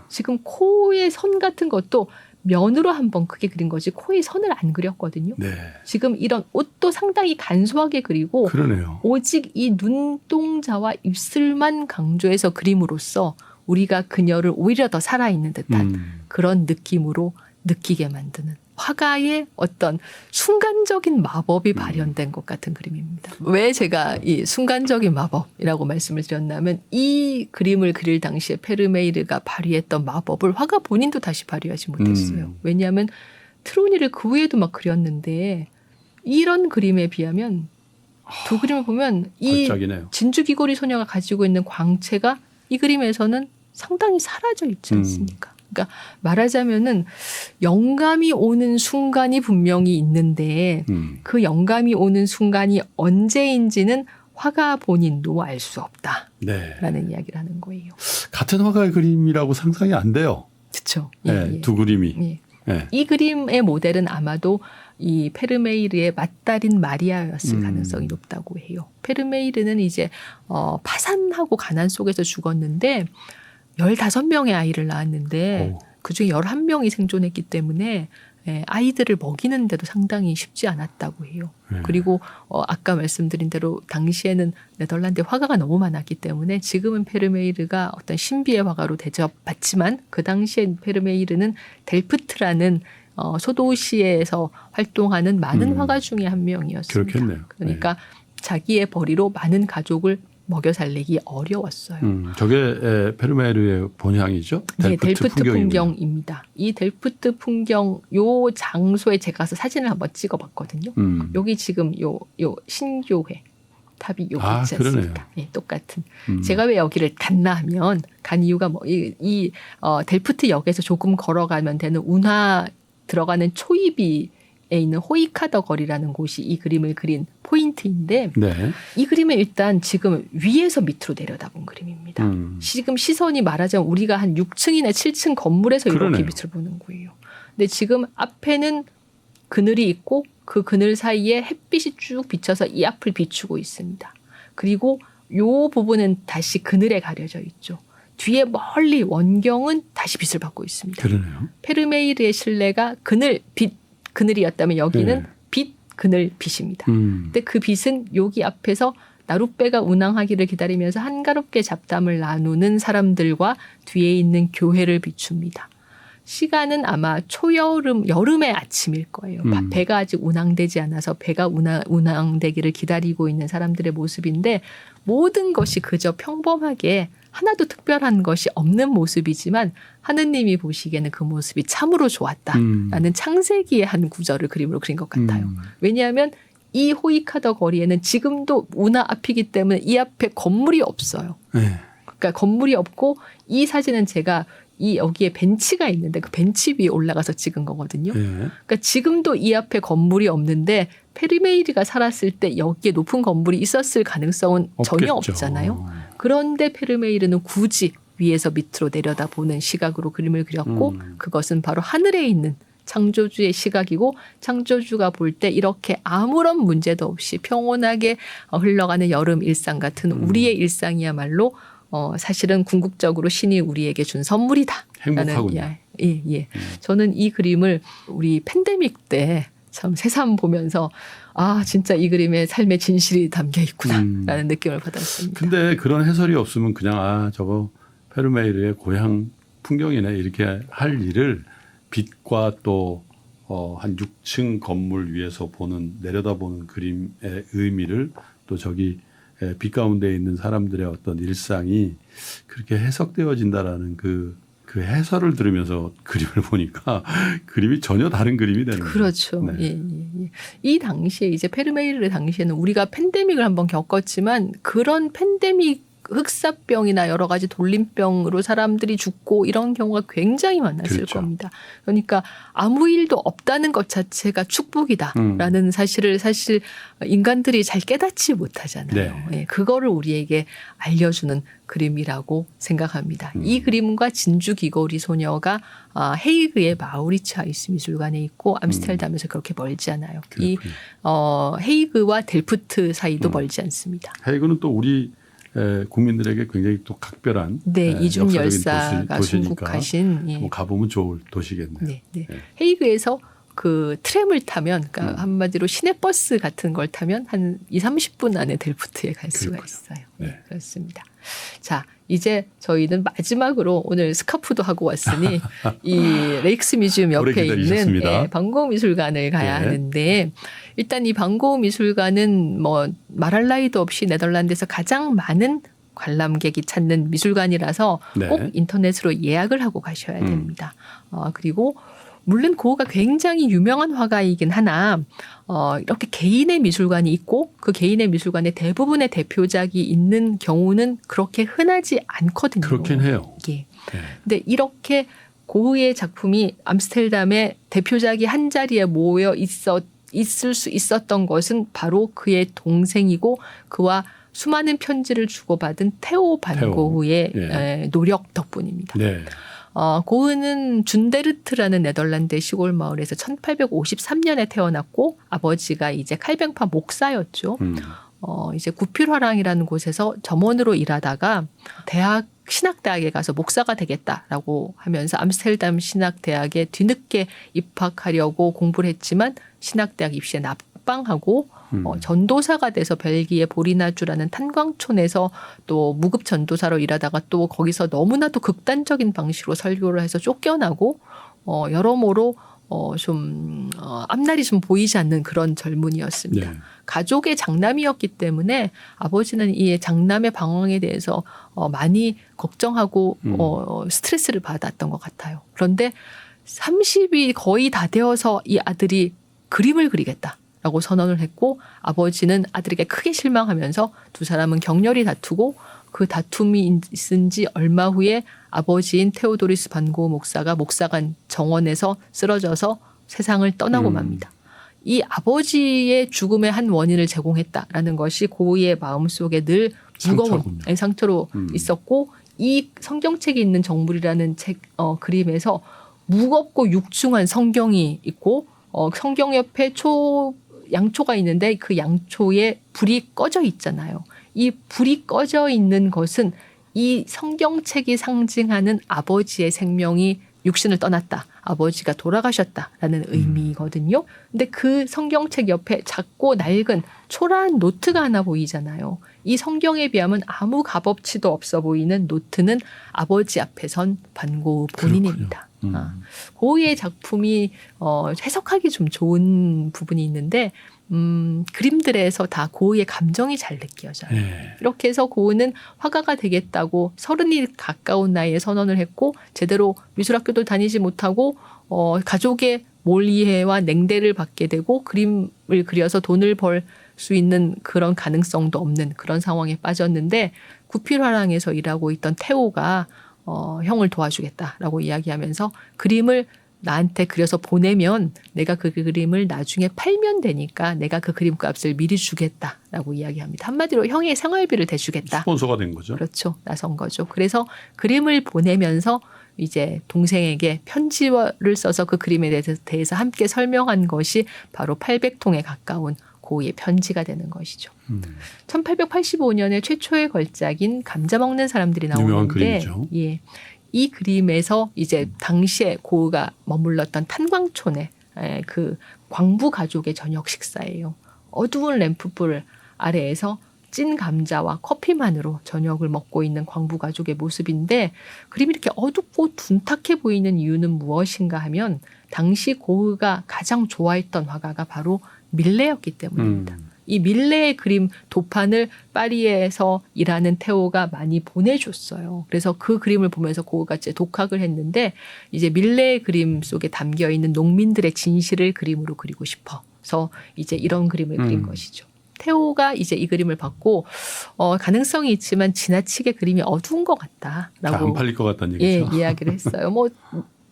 지금 코의 선 같은 것도 면으로 한번 크게 그린 거지 코에 선을 안 그렸거든요. 네. 지금 이런 옷도 상당히 간소하게 그리고 그러네요. 오직 이 눈동자와 입술만 강조해서 그림으로써 우리가 그녀를 오히려 더 살아있는 듯한 그런 느낌으로 느끼게 만드는 화가의 어떤 순간적인 마법이 발현된 것 같은 그림입니다. 왜 제가 이 순간적인 마법이라고 말씀을 드렸냐면 이 그림을 그릴 당시에 페르메이르가 발휘했던 마법을 화가 본인도 다시 발휘하지 못했어요. 왜냐하면 트로니를 그 후에도 막 그렸는데 이런 그림에 비하면 두 그림을 보면 이 걸작이네요. 진주귀걸이 소녀가 가지고 있는 광채가 이 그림에서는 상당히 사라져 있지 않습니까? 그러니까 말하자면은 영감이 오는 순간이 분명히 있는데 그 영감이 오는 순간이 언제인지는 화가 본인도 알 수 없다라는 네. 이야기를 하는 거예요. 같은 화가의 그림이라고 상상이 안 돼요. 그렇죠. 네, 두 그림이. 예. 네. 이 그림의 모델은 아마도 이 페르메이르의 맏딸인 마리아였을 가능성이 높다고 해요. 페르메이르는 이제 파산하고 가난 속에서 죽었는데 15명의 아이를 낳았는데 그중에 11명이 생존했기 때문에 아이들을 먹이는데도 상당히 쉽지 않았다고 해요. 그리고 아까 말씀드린 대로 당시에는 네덜란드에 화가가 너무 많았기 때문에 지금은 페르메이르가 어떤 신비의 화가로 대접받지만 그 당시에 페르메이르는 델프트라는 소도시에서 활동하는 많은 화가 중에 한 명이었습니다. 그렇겠네요. 그러니까 자기의 벌이로 많은 가족을 먹여 살리기 어려웠어요. 저게 페르메이르의 본향이죠? 네, 델프트 풍경이군요. 풍경입니다. 이 델프트 풍경 요 장소에 제가 가서 사진을 한번 찍어봤거든요. 여기 지금 요 신교회 탑이 여기 있지 않습니까? 네, 똑같은. 제가 왜 여기를 갔나 하면 간 이유가 뭐 델프트 역에서 조금 걸어가면 되는 운하 들어가는 초입이 있는 호이카더 거리라는 곳이 이 그림을 그린 포인트인데 네. 이 그림은 일단 지금 위에서 밑으로 내려다본 그림입니다. 지금 시선이 말하자면 우리가 한 6층이나 7층 건물에서 이렇게 그러네요. 밑을 보는 거예요. 근데 지금 앞에는 그늘이 있고 그 그늘 사이에 햇빛이 쭉 비쳐서 이 앞을 비추고 있습니다. 그리고 요 부분은 다시 그늘에 가려져 있죠. 뒤에 멀리 원경은 다시 빛을 받고 있습니다. 그러네요. 페르메이르의 실내가 그늘, 빛, 그늘이었다면 여기는 네. 빛, 그늘, 빛입니다. 음. 근데 그 빛은 여기 앞에서 나룻배가 운항하기를 기다리면서 한가롭게 잡담을 나누는 사람들과 뒤에 있는 교회를 비춥니다. 시간은 아마 초여름, 여름의 아침일 거예요. 배가 아직 운항되지 않아서 배가 운항되기를 기다리고 있는 사람들의 모습인데 모든 것이 그저 평범하게 하나도 특별한 것이 없는 모습이지만 하느님이 보시기에는 그 모습이 참으로 좋았다라는 창세기의 한 구절을 그림으로 그린 것 같아요. 왜냐하면 이 호이카더 거리에는 지금도 운하 앞이기 때문에 이 앞에 건물이 없어요. 네. 그러니까 건물이 없고 이 사진은 제가 이 여기에 벤치가 있는데 그 벤치 위에 올라가서 찍은 거거든요. 네. 그러니까 지금도 이 앞에 건물이 없는데 페르메이르가 살았을 때 여기에 높은 건물이 있었을 가능성은 전혀 없겠죠. 없잖아요. 그런데 페르메이르는 굳이 위에서 밑으로 내려다보는 시각으로 그림을 그렸고 그것은 바로 하늘에 있는 창조주의 시각이고 창조주가 볼 때 이렇게 아무런 문제도 없이 평온하게 흘러가는 여름 일상 같은 우리의 일상이야말로 사실은 궁극적으로 신이 우리에게 준 선물이다. 행복하군요. 예. 저는 이 그림을 우리 팬데믹 때 참 새삼 보면서 아 진짜 이 그림에 삶의 진실이 담겨 있구나라는 느낌을 받았습니다. 근데 그런 해설이 없으면 그냥 저거 페르메이르의 고향 풍경이네 이렇게 할 일을 빛과 또 한 6층 건물 위에서 내려다보는 그림의 의미를 또 저기 빛 가운데 있는 사람들의 어떤 일상이 그렇게 해석되어진다라는 그 해설을 들으면서 그림을 보니까 그림이 전혀 다른 그림이 되는 거죠. 그렇죠. 네. 예. 이 당시에 이제 페르메이르 당시에는 우리가 팬데믹을 한번 겪었지만 그런 팬데믹 흑사병이나 여러 가지 돌림병으로 사람들이 죽고 이런 경우가 굉장히 많았을 그렇죠. 겁니다. 그러니까 아무 일도 없다는 것 자체가 축복이다라는 사실 인간들이 잘 깨닫지 못하잖아요. 네. 예, 그거를 우리에게 알려주는 그림이라고 생각합니다. 이 그림과 진주 귀걸이 소녀가 헤이그의 마우리츠 아이스 미술관에 있고 암스테르담에서 그렇게 멀지 않아요. 이 헤이그와 델프트 사이도 멀지 않습니다. 헤이그는 또 우리 국민들에게 굉장히 또 각별한 이중 역사적인 열사가 순국하신 뭐 가보면 좋을 도시겠네요. 네. 헤이그에서 그 트램을 타면 그러니까 한마디로 시내버스 같은 걸 타면 한 20-30분 안에 델프트에 갈 수가 있어요. 네, 그렇습니다. 자, 이제 저희는 마지막으로 오늘 스카프도 하고 왔으니 이 레익스 뮤지엄 옆에 있는 방고미술관을 가야 하는데 일단 이 방고미술관은 뭐 말할 나위도 없이 네덜란드에서 가장 많은 관람객이 찾는 미술관이라서 꼭 인터넷으로 예약을 하고 가셔야 됩니다. 그리고 물론 고흐가 굉장히 유명한 화가이긴 하나 이렇게 개인의 미술관이 있고 그 개인의 미술관에 대부분의 대표작이 있는 경우는 그렇게 흔하지 않거든요. 그렇긴 해요. 예. 근데 이렇게 고흐의 작품이 암스테르담의 대표작이 한 자리에 모여 있을 수 있었던 것은 바로 그의 동생이고 그와 수많은 편지를 주고받은 테오 반 고흐의 노력 덕분입니다. 네. 고흐는 준데르트라는 네덜란드의 시골 마을에서 1853년에 태어났고 아버지가 이제 칼뱅파 목사였죠. 이제 구필화랑이라는 곳에서 점원으로 일하다가 신학대학에 가서 목사가 되겠다라고 하면서 암스테르담 신학대학에 뒤늦게 입학하려고 공부를 했지만 신학대학 입시에 납방하고 전도사가 돼서 벨기에 보리나주라는 탄광촌에서 또 무급 전도사로 일하다가 또 거기서 너무나도 극단적인 방식으로 설교를 해서 쫓겨나고 여러모로 좀 앞날이 좀 보이지 않는 그런 젊은이였습니다. 가족의 장남이었기 때문에 아버지는 이 장남의 방황에 대해서 많이 걱정하고 스트레스를 받았던 것 같아요. 그런데 30이 거의 다 되어서 이 아들이 그림을 그리겠다라고 선언을 했고 아버지는 아들에게 크게 실망하면서 두 사람은 격렬히 다투고 그 다툼이 있은 지 얼마 후에 아버지인 테오도리스 반 고흐 목사가 목사관 정원에서 쓰러져서 세상을 떠나고 맙니다. 이 아버지의 죽음의 한 원인을 제공했다라는 것이 고우의 마음속에 늘 무거운 상처군요. 상처로 있었고 이 성경책에 있는 정물이라는 그림에서 무겁고 육중한 성경이 있고 성경 옆에 양초가 있는데 그 양초에 불이 꺼져 있잖아요. 이 불이 꺼져 있는 것은 이 성경책이 상징하는 아버지의 생명이 육신을 떠났다. 아버지가 돌아가셨다라는 의미거든요. 근데 그 성경책 옆에 작고 낡은 초라한 노트가 하나 보이잖아요. 이 성경에 비하면 아무 값어치도 없어 보이는 노트는 아버지 앞에 선 반고우 본인입니다. 고우의 작품이 해석하기 좀 좋은 부분이 있는데 그림들에서 다 고우의 감정이 잘 느껴져요. 네. 이렇게 해서 고우는 화가가 되겠다고 30이 가까운 나이에 선언을 했고 제대로 미술학교도 다니지 못하고 가족의 몰이해와 냉대를 받게 되고 그림을 그려서 돈을 벌 수 있는 그런 가능성도 없는 그런 상황에 빠졌는데 구필화랑에서 일하고 있던 태호가 형을 도와주겠다라고 이야기하면서 그림을 나한테 그려서 보내면 내가 그 그림을 나중에 팔면 되니까 내가 그 그림 값을 미리 주겠다라고 이야기합니다. 한마디로 형의 생활비를 대주겠다. 스폰서가 된 거죠. 그렇죠. 나선 거죠. 그래서 그림을 보내면서 이제 동생에게 편지를 써서 그 그림에 대해서 함께 설명한 것이 바로 800통에 가까운 고우의 편지가 되는 것이죠. 1885년에 최초의 걸작인 감자 먹는 사람들이 유명한 나오는데 그림이죠. 예. 이 그림에서 이제 당시에 고우가 머물렀던 탄광촌의 그 광부 가족의 저녁 식사예요. 어두운 램프불 아래에서 찐 감자와 커피만으로 저녁을 먹고 있는 광부 가족의 모습인데 그림이 이렇게 어둡고 둔탁해 보이는 이유는 무엇인가 하면 당시 고우가 가장 좋아했던 화가가 바로 밀레였기 때문입니다. 이 밀레의 그림 도판을 파리에서 일하는 태호가 많이 보내줬어요. 그래서 그 그림을 보면서 고우가 이제 독학을 했는데 이제 밀레의 그림 속에 담겨 있는 농민들의 진실을 그림으로 그리고 싶어서 이제 이런 그림을 그린 것이죠. 태호가 이제 이 그림을 받고 가능성이 있지만 지나치게 그림이 어두운 것 같다라고 안 팔릴 것 같다는 얘기죠. 이야기를 했어요. 뭐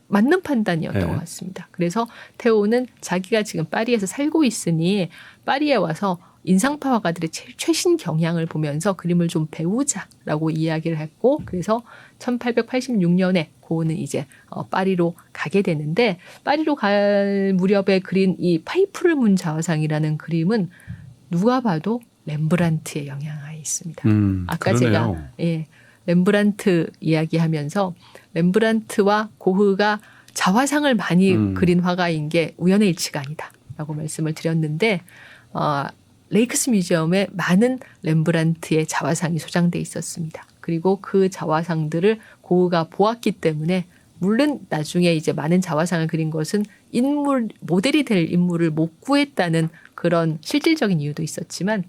맞는 판단이었던 네. 것 같습니다. 그래서 태호는 자기가 지금 파리에서 살고 있으니 파리에 와서 인상파 화가들의 최신 경향을 보면서 그림을 좀 배우자라고 이야기를 했고 그래서 1886년에 고우는 이제 파리로 가게 되는데 파리로 갈 무렵에 그린 이 파이프를 문 자화상이라는 그림은 누가 봐도 렘브란트의 영향이 있습니다. 아까 그러네요. 제가 렘브란트 이야기하면서 렘브란트와 고흐가 자화상을 많이 그린 화가인 게 우연의 일치가 아니다라고 말씀을 드렸는데 레이크스 뮤지엄에 많은 렘브란트의 자화상이 소장돼 있었습니다. 그리고 그 자화상들을 고흐가 보았기 때문에 물론 나중에 이제 많은 자화상을 그린 것은 모델이 될 인물을 못 구했다는 그런 실질적인 이유도 있었지만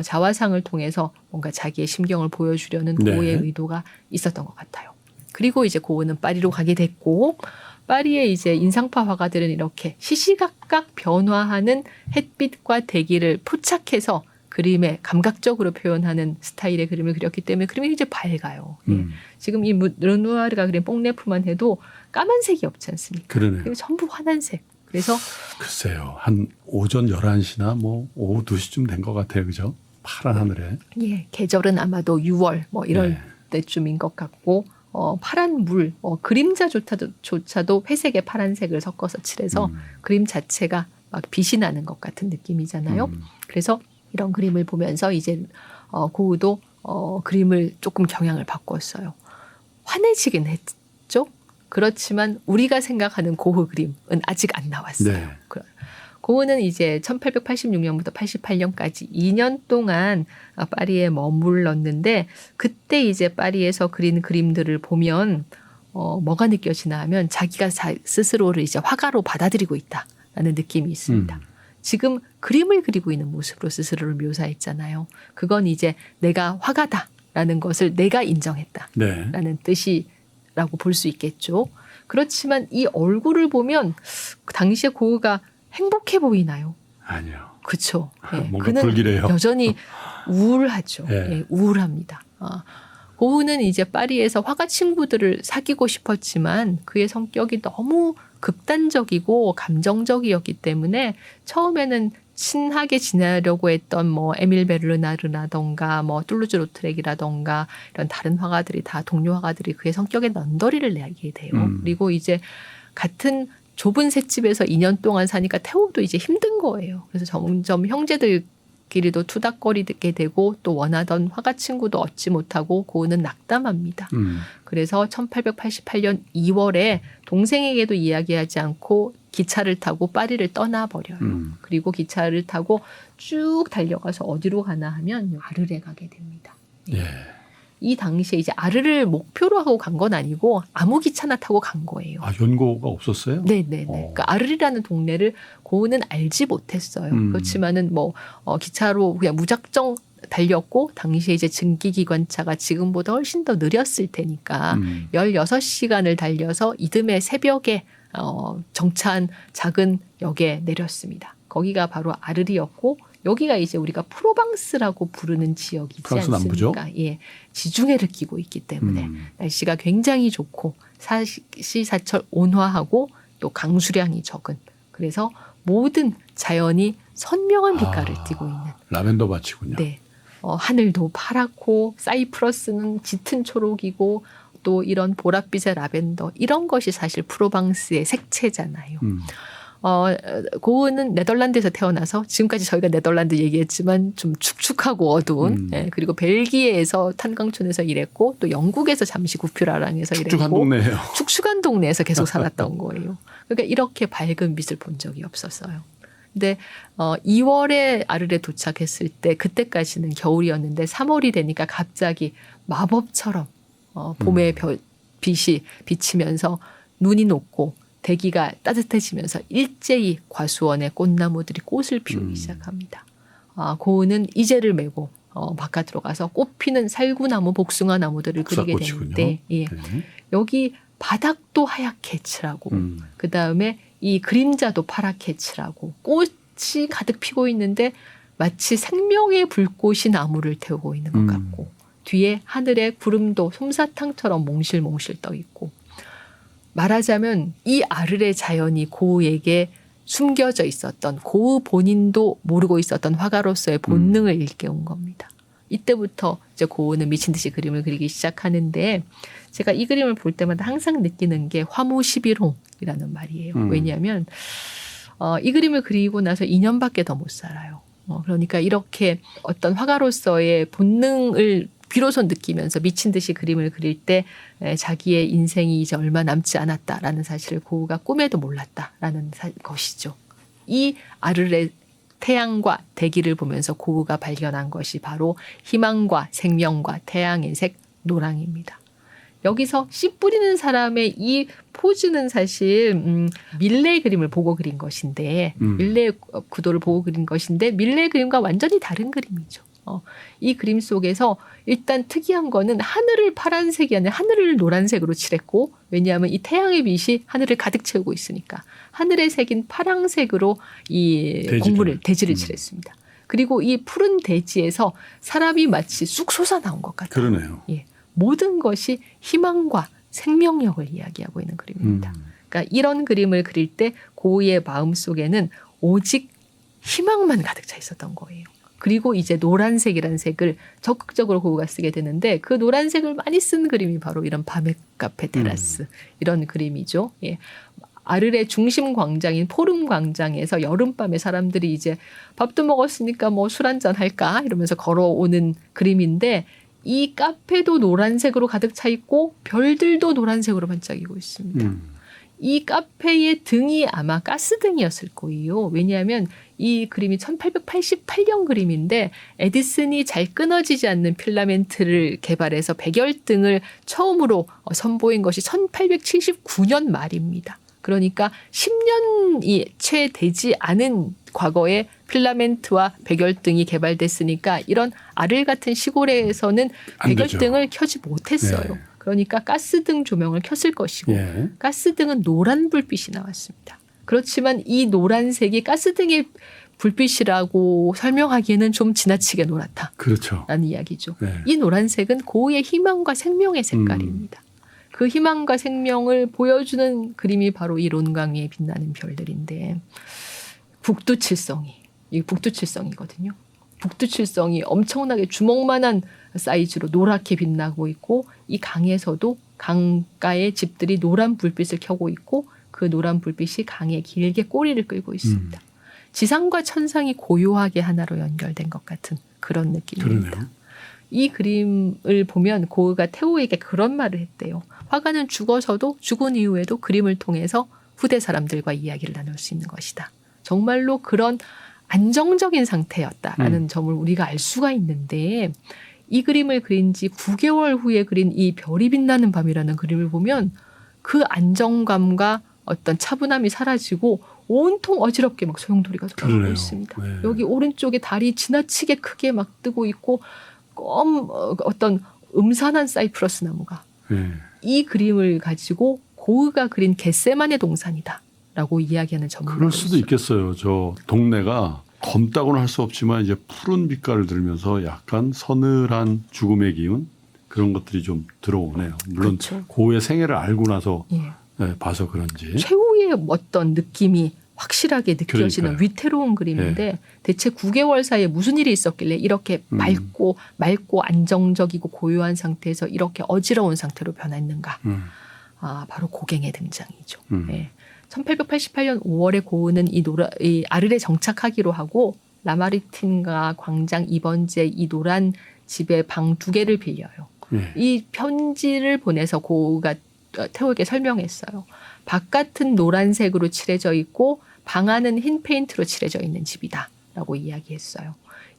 자화상을 통해서 뭔가 자기의 심경을 보여주려는 고흐의 의도가 있었던 것 같아요. 그리고 이제 고흐는 파리로 가게 됐고 파리의 이제 인상파 화가들은 이렇게 시시각각 변화하는 햇빛과 대기를 포착해서 그림에 감각적으로 표현하는 스타일의 그림을 그렸기 때문에 그림이 이제 밝아요. 지금 이 르누아르가 그린 뽕네프만 해도 까만색이 없지 않습니까? 그러네요. 전부 환한색. 그래서 글쎄요. 한 오전 11시나 뭐 오후 2시쯤 된 것 같아요. 그죠? 파란 하늘에. 예, 계절은 아마도 6월 뭐 이럴 때쯤인 것 같고 파란 물, 그림자조차도 회색에 파란색을 섞어서 칠해서 그림 자체가 막 빛이 나는 것 같은 느낌이잖아요. 그래서 이런 그림을 보면서 이제 고흐도 그림을 조금 경향을 바꿨어요. 환해지긴 했죠. 그렇지만 우리가 생각하는 고흐 그림은 아직 안 나왔어요. 네. 고흐는 이제 1886년부터 88년까지 2년 동안 파리에 머물렀는데 그때 이제 파리에서 그린 그림들을 보면 뭐가 느껴지나 하면 자기가 스스로를 이제 화가로 받아들이고 있다라는 느낌이 있습니다. 지금 그림을 그리고 있는 모습으로 스스로를 묘사했잖아요. 그건 이제 내가 화가다라는 것을 내가 인정했다라는 뜻이라고 볼 수 있겠죠. 그렇지만 이 얼굴을 보면 당시에 고흐가 행복해 보이나요? 아니요. 그렇죠. 뭔가 그는 불길해요. 여전히 우울하죠. 예. 우울합니다. 고흐는 이제 파리에서 화가 친구들을 사귀고 싶었지만 그의 성격이 너무 극단적이고 감정적이었기 때문에 처음에는 친하게 지내려고 했던 뭐 에밀 베르나르라던가 뭐 툴루즈 로트렉이라던가 이런 다른 화가들이 다 동료 화가들이 그의 성격에 넌더리를 내게 돼요. 그리고 이제 같은 좁은 셋집에서 2년 동안 사니까 태호도 이제 힘든 거예요. 그래서 점점 형제들끼리도 투닥거리게 되고 또 원하던 화가 친구도 얻지 못하고 고흐는 낙담합니다. 그래서 1888년 2월에 동생에게도 이야기하지 않고 기차를 타고 파리를 떠나버려요. 그리고 기차를 타고 쭉 달려가서 어디로 가나 하면 아르레 가게 됩니다. 예. 이 당시에 이제 아르를 목표로 하고 간 건 아니고 아무 기차나 타고 간 거예요. 아, 연고가 없었어요? 네네네. 그러니까 아르리라는 동네를 고흐는 알지 못했어요. 그렇지만은 뭐 기차로 그냥 무작정 달렸고 당시에 이제 증기기관차가 지금보다 훨씬 더 느렸을 테니까 16시간을 달려서 이듬해 새벽에 정차한 작은 역에 내렸습니다. 거기가 바로 아르리였고 여기가 이제 우리가 프로방스라고 부르는 지역이지 프랑스 않습니까? 남부죠? 예, 지중해를 끼고 있기 때문에 날씨가 굉장히 좋고 사시사철 온화하고 또 강수량이 적은 그래서 모든 자연이 선명한 빛깔을 띠고 있는 라벤더 밭이군요. 네, 하늘도 파랗고 사이프러스는 짙은 초록이고 또 이런 보랏빛의 라벤더 이런 것이 사실 프로방스의 색채잖아요. 고흐는 네덜란드에서 태어나서 지금까지 저희가 네덜란드 얘기했지만 좀 축축하고 어두운 예, 그리고 벨기에에서 탄광촌에서 일했고 또 영국에서 잠시 구퓨라랑에서 축축한 일했고 동네예요. 축축한 동네에서 계속 살았던 거예요. 그러니까 이렇게 밝은 빛을 본 적이 없었어요. 근데 2월에 아르레 도착했을 때 그때까지는 겨울이었는데 3월이 되니까 갑자기 마법처럼 봄의 빛이 비치면서 눈이 녹고 대기가 따뜻해지면서 일제히 과수원의 꽃나무들이 꽃을 피우기 시작합니다. 고흐는 이제를 메고 바깥으로 가서 꽃피는 살구나무, 복숭아 나무들을 그리게 되는데 예. 여기 바닥도 하얗게 칠하고 그다음에 이 그림자도 파랗게 칠하고 꽃이 가득 피고 있는데 마치 생명의 불꽃이 나무를 태우고 있는 것 같고 뒤에 하늘에 구름도 솜사탕처럼 몽실몽실 떠 있고 말하자면 이 아르레 자연이 고흐에게 숨겨져 있었던 고흐 본인도 모르고 있었던 화가로서의 본능을 일깨운 겁니다. 이때부터 이제 고흐는 미친 듯이 그림을 그리기 시작하는데 제가 이 그림을 볼 때마다 항상 느끼는 게 화무 11호이라는 말이에요. 왜냐하면 이 그림을 그리고 나서 2년밖에 더 못 살아요. 그러니까 이렇게 어떤 화가로서의 본능을 비로소 느끼면서 미친 듯이 그림을 그릴 때 자기의 인생이 이제 얼마 남지 않았다라는 사실을 고흐가 꿈에도 몰랐다라는 것이죠. 이 아르레 태양과 대기를 보면서 고흐가 발견한 것이 바로 희망과 생명과 태양의 색 노랑입니다. 여기서 씨 뿌리는 사람의 이 포즈는 사실 밀레의 그림을 보고 그린 것인데 밀레의 구도를 보고 그린 것인데 밀레의 그림과 완전히 다른 그림이죠. 이 그림 속에서 일단 특이한 거는 하늘을 파란색이 아니라 하늘을 노란색으로 칠했고 왜냐하면 이 태양의 빛이 하늘을 가득 채우고 있으니까 하늘의 색인 파란색으로 이 대지를 칠했습니다. 그리고 이 푸른 대지에서 사람이 마치 쑥 솟아나온 것 같아요. 그러네요. 예, 모든 것이 희망과 생명력을 이야기하고 있는 그림입니다. 그러니까 이런 그림을 그릴 때 고흐의 마음속에는 오직 희망만 가득 차 있었던 거예요. 그리고 이제 노란색이라는 색을 적극적으로 고흐가 쓰게 되는데 그 노란색을 많이 쓴 그림이 바로 이런 밤의 카페 테라스 이런 그림이죠. 예. 아르레 중심 광장인 포름 광장에서 여름밤에 사람들이 이제 밥도 먹었으니까 뭐 술 한잔 할까 이러면서 걸어오는 그림인데 이 카페도 노란색으로 가득 차 있고 별들도 노란색으로 반짝이고 있습니다. 이 카페의 등이 아마 가스등이었을 거예요. 왜냐하면 이 그림이 1888년 그림인데 에디슨이 잘 끊어지지 않는 필라멘트를 개발해서 백열등을 처음으로 선보인 것이 1879년 말입니다. 그러니까 10년이 채 되지 않은 과거에 필라멘트와 백열등이 개발됐으니까 이런 아를 같은 시골에서는 백열등을 켜지 못했어요. 네. 그러니까 가스등 조명을 켰을 것이고 예. 가스등은 노란 불빛이 나왔습니다. 그렇지만 이 노란색이 가스등의 불빛이라고 설명하기에는 좀 지나치게 노랗다. 그렇죠. 라는 이야기죠. 네. 이 노란색은 고우의 희망과 생명의 색깔입니다. 그 희망과 생명을 보여주는 그림이 바로 이 론강 위에 빛나는 별들인데 북두칠성이 이 북두칠성이거든요. 북두칠성이 엄청나게 주먹만한 사이즈로 노랗게 빛나고 있고 이 강에서도 강가의 집들이 노란 불빛을 켜고 있고 그 노란 불빛이 강에 길게 꼬리를 끌고 있습니다. 지상과 천상이 고요하게 하나로 연결된 것 같은 그런 느낌입니다. 그러네요. 이 그림을 보면 고흐가 태호에게 그런 말을 했대요. 화가는 죽어서도 죽은 이후에도 그림을 통해서 후대 사람들과 이야기를 나눌 수 있는 것이다. 정말로 그런 안정적인 상태였다라는 점을 우리가 알 수가 있는데 이 그림을 그린 지 9개월 후에 그린 이 별이 빛나는 밤이라는 그림을 보면 그 안정감과 어떤 차분함이 사라지고 온통 어지럽게 막 소용돌이가 돌아가고 그러네요. 있습니다. 네. 여기 오른쪽에 달이 지나치게 크게 막 뜨고 있고 어떤 음산한 사이프러스 나무가 네. 이 그림을 가지고 고흐가 그린 겟세마네 동산이다라고 이야기하는 점을 그럴 수도 있겠어요. 저 동네가 검다고는 할 수 없지만 이제 푸른 빛깔을 들면서 약간 서늘한 죽음의 기운 그런 것들이 좀 들어오네요. 물론 그렇죠. 고흐의 생애를 알고 나서 예. 네, 봐서 그런지. 최후의 어떤 느낌이 확실하게 느껴지는 그러니까요. 위태로운 그림인데 대체 9개월 사이에 무슨 일이 있었길래 이렇게 맑고 안정적이고 고요한 상태에서 이렇게 어지러운 상태로 변했는가. 바로 고갱의 등장이죠. 예. 1888년 5월에 고흐는 이 아르레 정착하기로 하고 라마르틴과 광장 2번째 이 노란 집에 방 2개를 빌려요. 네. 이 편지를 보내서 고흐가 태호에게 설명했어요. 바깥은 노란색으로 칠해져 있고 방 안은 흰 페인트로 칠해져 있는 집이다 라고 이야기했어요.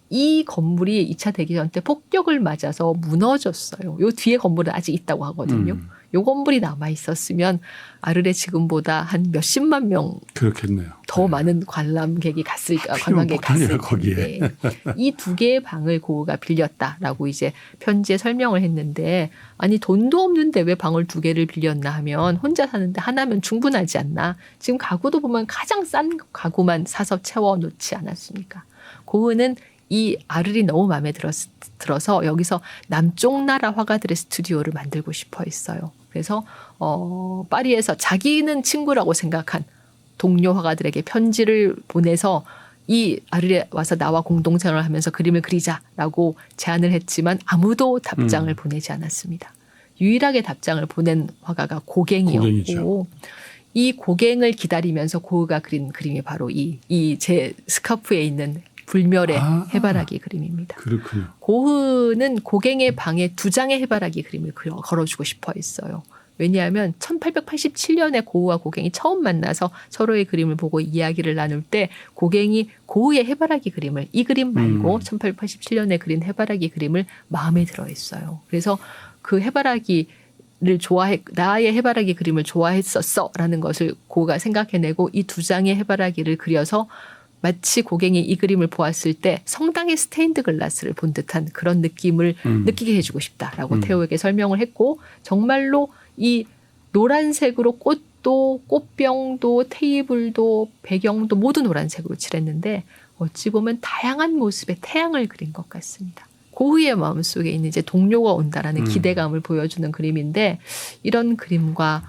이 건물이 2차 대기전 때 폭격을 맞아서 무너졌어요. 요 뒤에 건물은 아직 있다고 하거든요. 요 건물이 남아 있었으면 아르레 지금보다 한 몇십만 명 그렇겠네요. 더 많은 관람객이 갔을까, 필요한 관광객이 갔을 폭탄이야, 텐데 이 2개의 방을 고흐가 빌렸다라고 이제 편지에 설명을 했는데 아니 돈도 없는데 왜 방을 2개를 빌렸나 하면 혼자 사는데 하나면 충분하지 않나. 지금 가구도 보면 가장 싼 가구만 사서 채워놓지 않았습니까. 고흐는 이 아르리 너무 마음에 들어서 여기서 남쪽 나라 화가들의 스튜디오를 만들고 싶어 했어요. 그래서 파리에서 자기는 친구라고 생각한 동료 화가들에게 편지를 보내서 이 아르리에 와서 나와 공동생활을 하면서 그림을 그리자라고 제안을 했지만 아무도 답장을 보내지 않았습니다. 유일하게 답장을 보낸 화가가 고갱이었고 고갱이죠. 이 고갱을 기다리면서 고흐가 그린 그림이 바로 이 제 스카프에 있는 불멸의 해바라기 그림입니다. 그렇군요. 고흐는 고갱의 방에 2장의 해바라기 그림을 걸어주고 싶어 했어요. 왜냐하면 1887년에 고흐와 고갱이 처음 만나서 서로의 그림을 보고 이야기를 나눌 때 고갱이 고흐의 해바라기 그림을 이 그림 말고 1887년에 그린 해바라기 그림을 마음에 들어 했어요. 그래서 그 해바라기를 나의 해바라기 그림을 좋아했었어라는 것을 고흐가 생각해내고 이 2장의 해바라기를 그려서 마치 고갱이 이 그림을 보았을 때 성당의 스테인드 글라스를 본 듯한 그런 느낌을 느끼게 해주고 싶다라고 태호에게 설명을 했고 정말로 이 노란색으로 꽃도 꽃병도 테이블도 배경도 모두 노란색으로 칠했는데 어찌 보면 다양한 모습의 태양을 그린 것 같습니다. 고흐의 마음속에 있는 이제 동료가 온다라는 기대감을 보여주는 그림인데 이런 그림과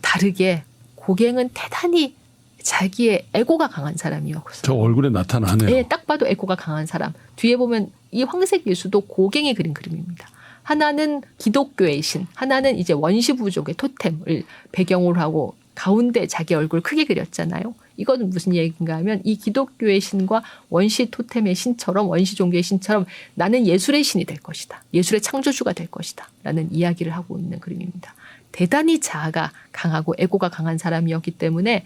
다르게 고갱은 대단히 자기의 에고가 강한 사람이었어요. 저 얼굴에 나타나네요. 네, 딱 봐도 에고가 강한 사람. 뒤에 보면 이 황색 예수도 고갱이 그린 그림입니다. 하나는 기독교의 신, 하나는 이제 원시 부족의 토템을 배경으로 하고 가운데 자기 얼굴 크게 그렸잖아요. 이건 무슨 얘기인가 하면 이 기독교의 신과 원시 토템의 신처럼 원시 종교의 신처럼 나는 예술의 신이 될 것이다. 예술의 창조주가 될 것이다. 라는 이야기를 하고 있는 그림입니다. 대단히 자아가 강하고 에고가 강한 사람이었기 때문에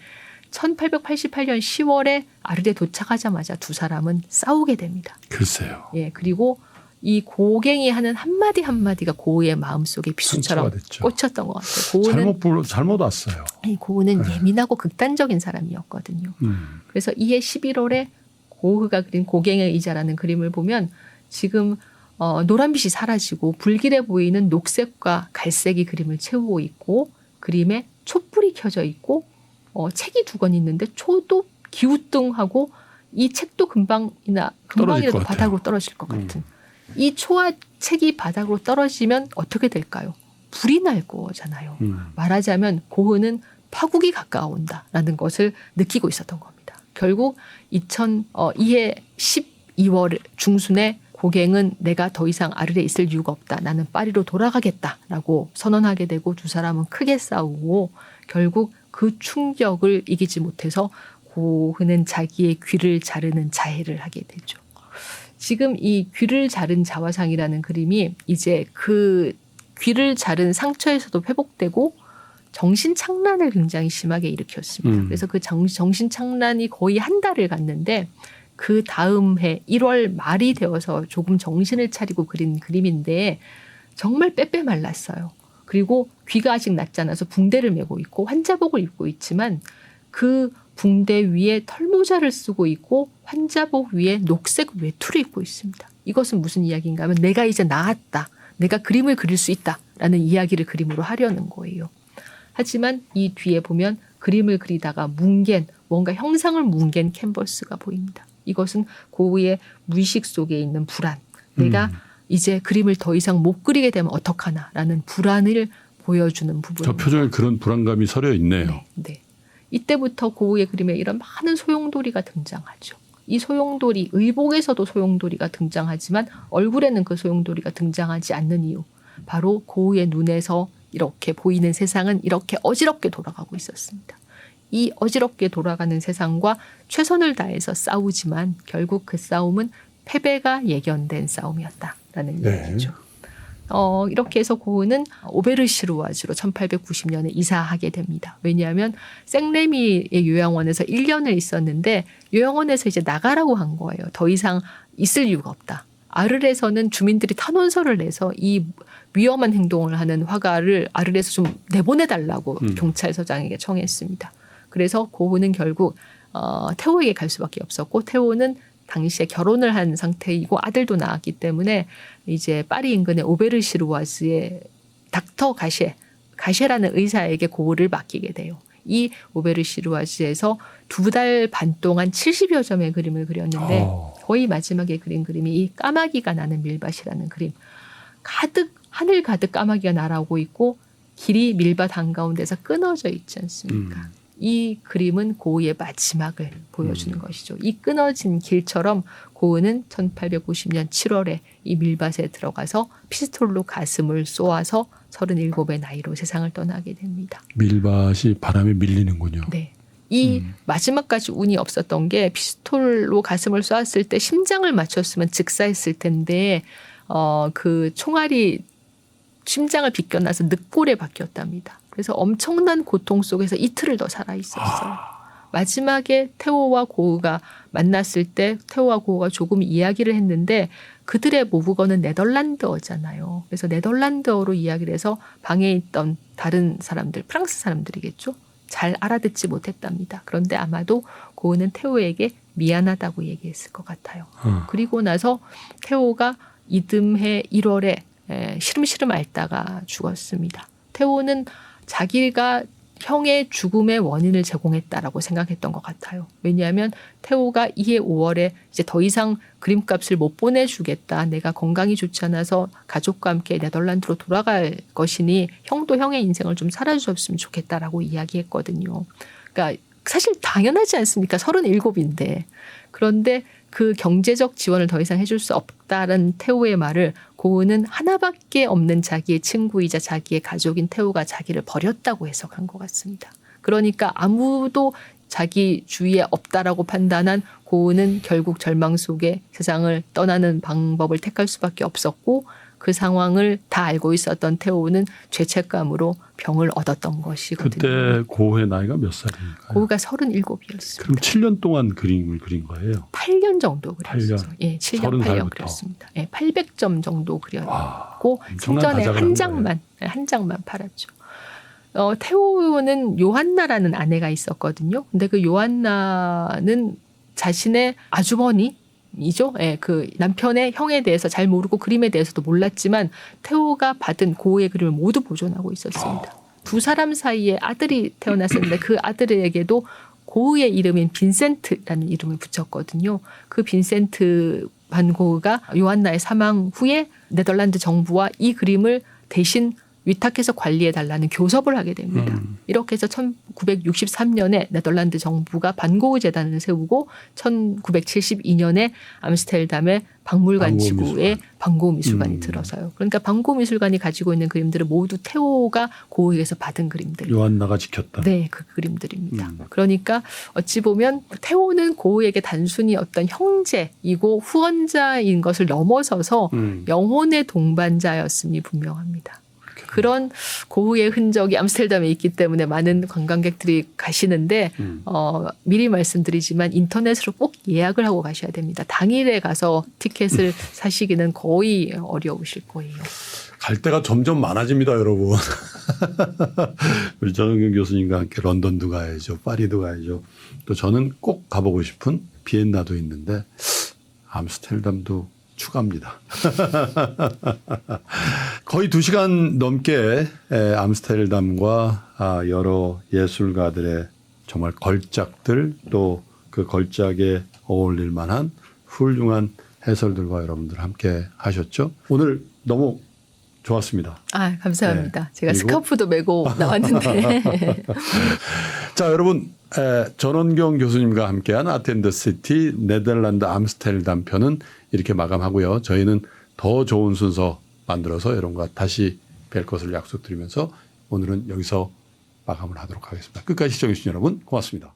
1888년 10월에 아르레 도착하자마자 2 사람은 싸우게 됩니다. 글쎄요. 예, 그리고 이 고갱이 하는 한마디 한마디가 고흐의 마음속에 비수처럼 꽂혔던 것 같아요. 고흐는 잘못 왔어요. 고흐는 예민하고 극단적인 사람이었거든요. 그래서 이해 11월에 고흐가 그린 고갱의 의자라는 그림을 보면 지금 노란빛이 사라지고 불길해 보이는 녹색과 갈색이 그림을 채우고 있고 그림에 촛불이 켜져 있고 책이 2권 있는데 초도 기우뚱하고 이 책도 금방이라도 것 바닥으로 떨어질 것 같은 이 초화 책이 바닥으로 떨어지면 어떻게 될까요? 불이 날 거잖아요. 말하자면 고흐는 파국이 가까워온다라는 것을 느끼고 있었던 겁니다. 결국 이해 12월 중순에 고갱은 내가 더 이상 아르레에 있을 이유가 없다. 나는 파리로 돌아가겠다라고 선언하게 되고 두 사람은 크게 싸우고 결국 그 충격을 이기지 못해서 고흐는 자기의 귀를 자르는 자해를 하게 되죠. 지금 이 귀를 자른 자화상이라는 그림이 이제 그 귀를 자른 상처에서도 회복되고 정신착란을 굉장히 심하게 일으켰습니다. 그래서 그 정신착란이 거의 한 달을 갔는데 그 다음 해 1월 말이 되어서 조금 정신을 차리고 그린 그림인데 정말 빼빼 말랐어요. 그리고 귀가 아직 낫지 않아서 붕대를 메고 있고 환자복을 입고 있지만 그 붕대 위에 털모자를 쓰고 있고 환자복 위에 녹색 외투를 입고 있습니다. 이것은 무슨 이야기인가 하면 내가 이제 나았다. 내가 그림을 그릴 수 있다라는 이야기를 그림으로 하려는 거예요. 하지만 이 뒤에 보면 그림을 그리다가 뭉갠 뭔가 형상을 뭉갠 캔버스가 보입니다. 이것은 고흐의 무의식 속에 있는 불안. 내가 이제 그림을 더 이상 못 그리게 되면 어떡하나라는 불안을 보여주는 부분입니다. 저 표정에 그런 불안감이 서려 있네요. 네, 네. 이때부터 고흐의 그림에 이런 많은 소용돌이가 등장하죠. 이 소용돌이, 의복에서도 소용돌이가 등장하지만 얼굴에는 그 소용돌이가 등장하지 않는 이유. 바로 고흐의 눈에서 이렇게 보이는 세상은 이렇게 어지럽게 돌아가고 있었습니다. 이 어지럽게 돌아가는 세상과 최선을 다해서 싸우지만 결국 그 싸움은 패배가 예견된 싸움이었다라는 이야기죠. 이렇게 해서 고흐는 오베르시루아즈로 1890년에 이사하게 됩니다. 왜냐하면 생레미의 요양원에서 1년을 있었는데 요양원에서 이제 나가라고 한 거예요. 더 이상 있을 이유가 없다. 아르레에서는 주민들이 탄원서를 내서 이 위험한 행동을 하는 화가를 아르레에서 좀 내보내달라고 경찰서장에게 청했습니다. 그래서 고흐는 결국 테오에게 갈 수밖에 없었고 테오는 당시에 결혼을 한 상태이고 아들도 낳았기 때문에 이제 파리 인근의 오베르시루아즈의 닥터 가셰라는 의사에게 고흐를 맡기게 돼요. 이 오베르시루아즈에서 2달 반 동안 70여 점의 그림을 그렸는데 거의 마지막에 그린 그림이 이 까마귀가 나는 밀밭이라는 그림. 하늘 가득 까마귀가 날아오고 있고 길이 밀밭 한가운데서 끊어져 있지 않습니까? 이 그림은 고흐의 마지막을 보여주는 것이죠. 이 끊어진 길처럼 고흐는 1850년 7월에 이 밀밭에 들어가서 피스톨로 가슴을 쏘아서 37의 나이로 세상을 떠나게 됩니다. 밀밭이 바람에 밀리는군요. 네. 이 마지막까지 운이 없었던 게 피스톨로 가슴을 쏘았을 때 심장을 맞췄으면 즉사했을 텐데 그 총알이 심장을 비껴나서 늑골에 박혔답니다. 그래서 엄청난 고통 속에서 이틀을 더 살아 있었어요. 마지막에 테오와 고흐가 만났을 때 테오와 고흐가 조금 이야기를 했는데 그들의 모국어는 네덜란드어잖아요. 그래서 네덜란드어로 이야기를 해서 방에 있던 다른 사람들, 프랑스 사람들이겠죠. 잘 알아듣지 못했답니다. 그런데 아마도 고흐는 테오에게 미안하다고 얘기했을 것 같아요. 그리고 나서 테오가 이듬해 1월에 시름시름 앓다가 죽었습니다. 테오는 자기가 형의 죽음의 원인을 제공했다라고 생각했던 것 같아요. 왜냐하면 테오가 이해 5월에 이제 더 이상 그림값을 못 보내주겠다. 내가 건강이 좋지 않아서 가족과 함께 네덜란드로 돌아갈 것이니 형도 형의 인생을 좀 살아주셨으면 좋겠다라고 이야기했거든요. 그러니까 사실 당연하지 않습니까? 37인데. 그런데 그 경제적 지원을 더 이상 해줄 수 없다는 테오의 말을 고흐는 하나밖에 없는 자기의 친구이자 자기의 가족인 테오가 자기를 버렸다고 해석한 것 같습니다. 그러니까 아무도 자기 주위에 없다라고 판단한 고흐는 결국 절망 속에 세상을 떠나는 방법을 택할 수밖에 없었고 그 상황을 다 알고 있었던 테오는 죄책감으로 병을 얻었던 것이거든요. 그때 고흐의 나이가 몇 살입니까? 고흐가 37이었습니다. 그럼 7년 동안 그림을 그린 거예요? 8년 정도 그렸어요. 8년. 예, 7년 8년 그렸습니다. 예, 800점 정도 그렸고 생전에 한 장만 팔았죠. 테오는 요한나라는 아내가 있었거든요. 근데 그 요한나는 자신의 아주머니이죠. 예, 그 남편의 형에 대해서 잘 모르고 그림에 대해서도 몰랐지만 테오가 받은 고흐의 그림을 모두 보존하고 있었습니다. 두 사람 사이에 아들이 태어났었는데 그 아들에게도 고흐의 이름인 빈센트라는 이름을 붙였거든요. 그 빈센트 반 고흐가 요한나의 사망 후에 네덜란드 정부와 이 그림을 대신 위탁해서 관리해달라는 교섭을 하게 됩니다. 이렇게 해서 1963년에 네덜란드 정부가 반 고흐 재단을 세우고 1972년에 암스테르담의 박물관 지구에 반 고흐 미술관이 들어서요. 그러니까 반 고흐 미술관이 가지고 있는 그림들은 모두 테오가 고흐에게서 받은 그림들. 요한나가 지켰다. 네, 그 그림들입니다. 그러니까 어찌 보면 테오는 고흐에게 단순히 어떤 형제이고 후원자인 것을 넘어서서 영혼의 동반자였음이 분명합니다. 그런 고흐의 흔적이 암스테르담에 있기 때문에 많은 관광객들이 가시는데 미리 말씀드리지만 인터넷으로 꼭 예약을 하고 가셔야 됩니다. 당일에 가서 티켓을 사시기는 거의 어려우실 거예요. 갈 데가 점점 많아집니다, 여러분. 우리 전원경 교수님과 함께 런던도 가야죠. 파리도 가야죠. 또 저는 꼭 가보고 싶은 비엔나도 있는데 암스테르담도 추가입니다. 거의 2시간 넘게 암스테르담과 여러 예술가들의 정말 걸작들 또 그 걸작에 어울릴 만한 훌륭한 해설들과 여러분들 함께 하셨죠. 오늘 너무 좋았습니다. 아, 감사합니다. 네. 제가 스카프도 메고 나왔는데. 자, 여러분 전원경 교수님과 함께한 아텐더 시티 네덜란드 암스테르담 편은 이렇게 마감하고요. 저희는 더 좋은 순서 만들어서 여러분과 다시 뵐 것을 약속드리면서 오늘은 여기서 마감을 하도록 하겠습니다. 끝까지 시청해 주신 여러분 고맙습니다.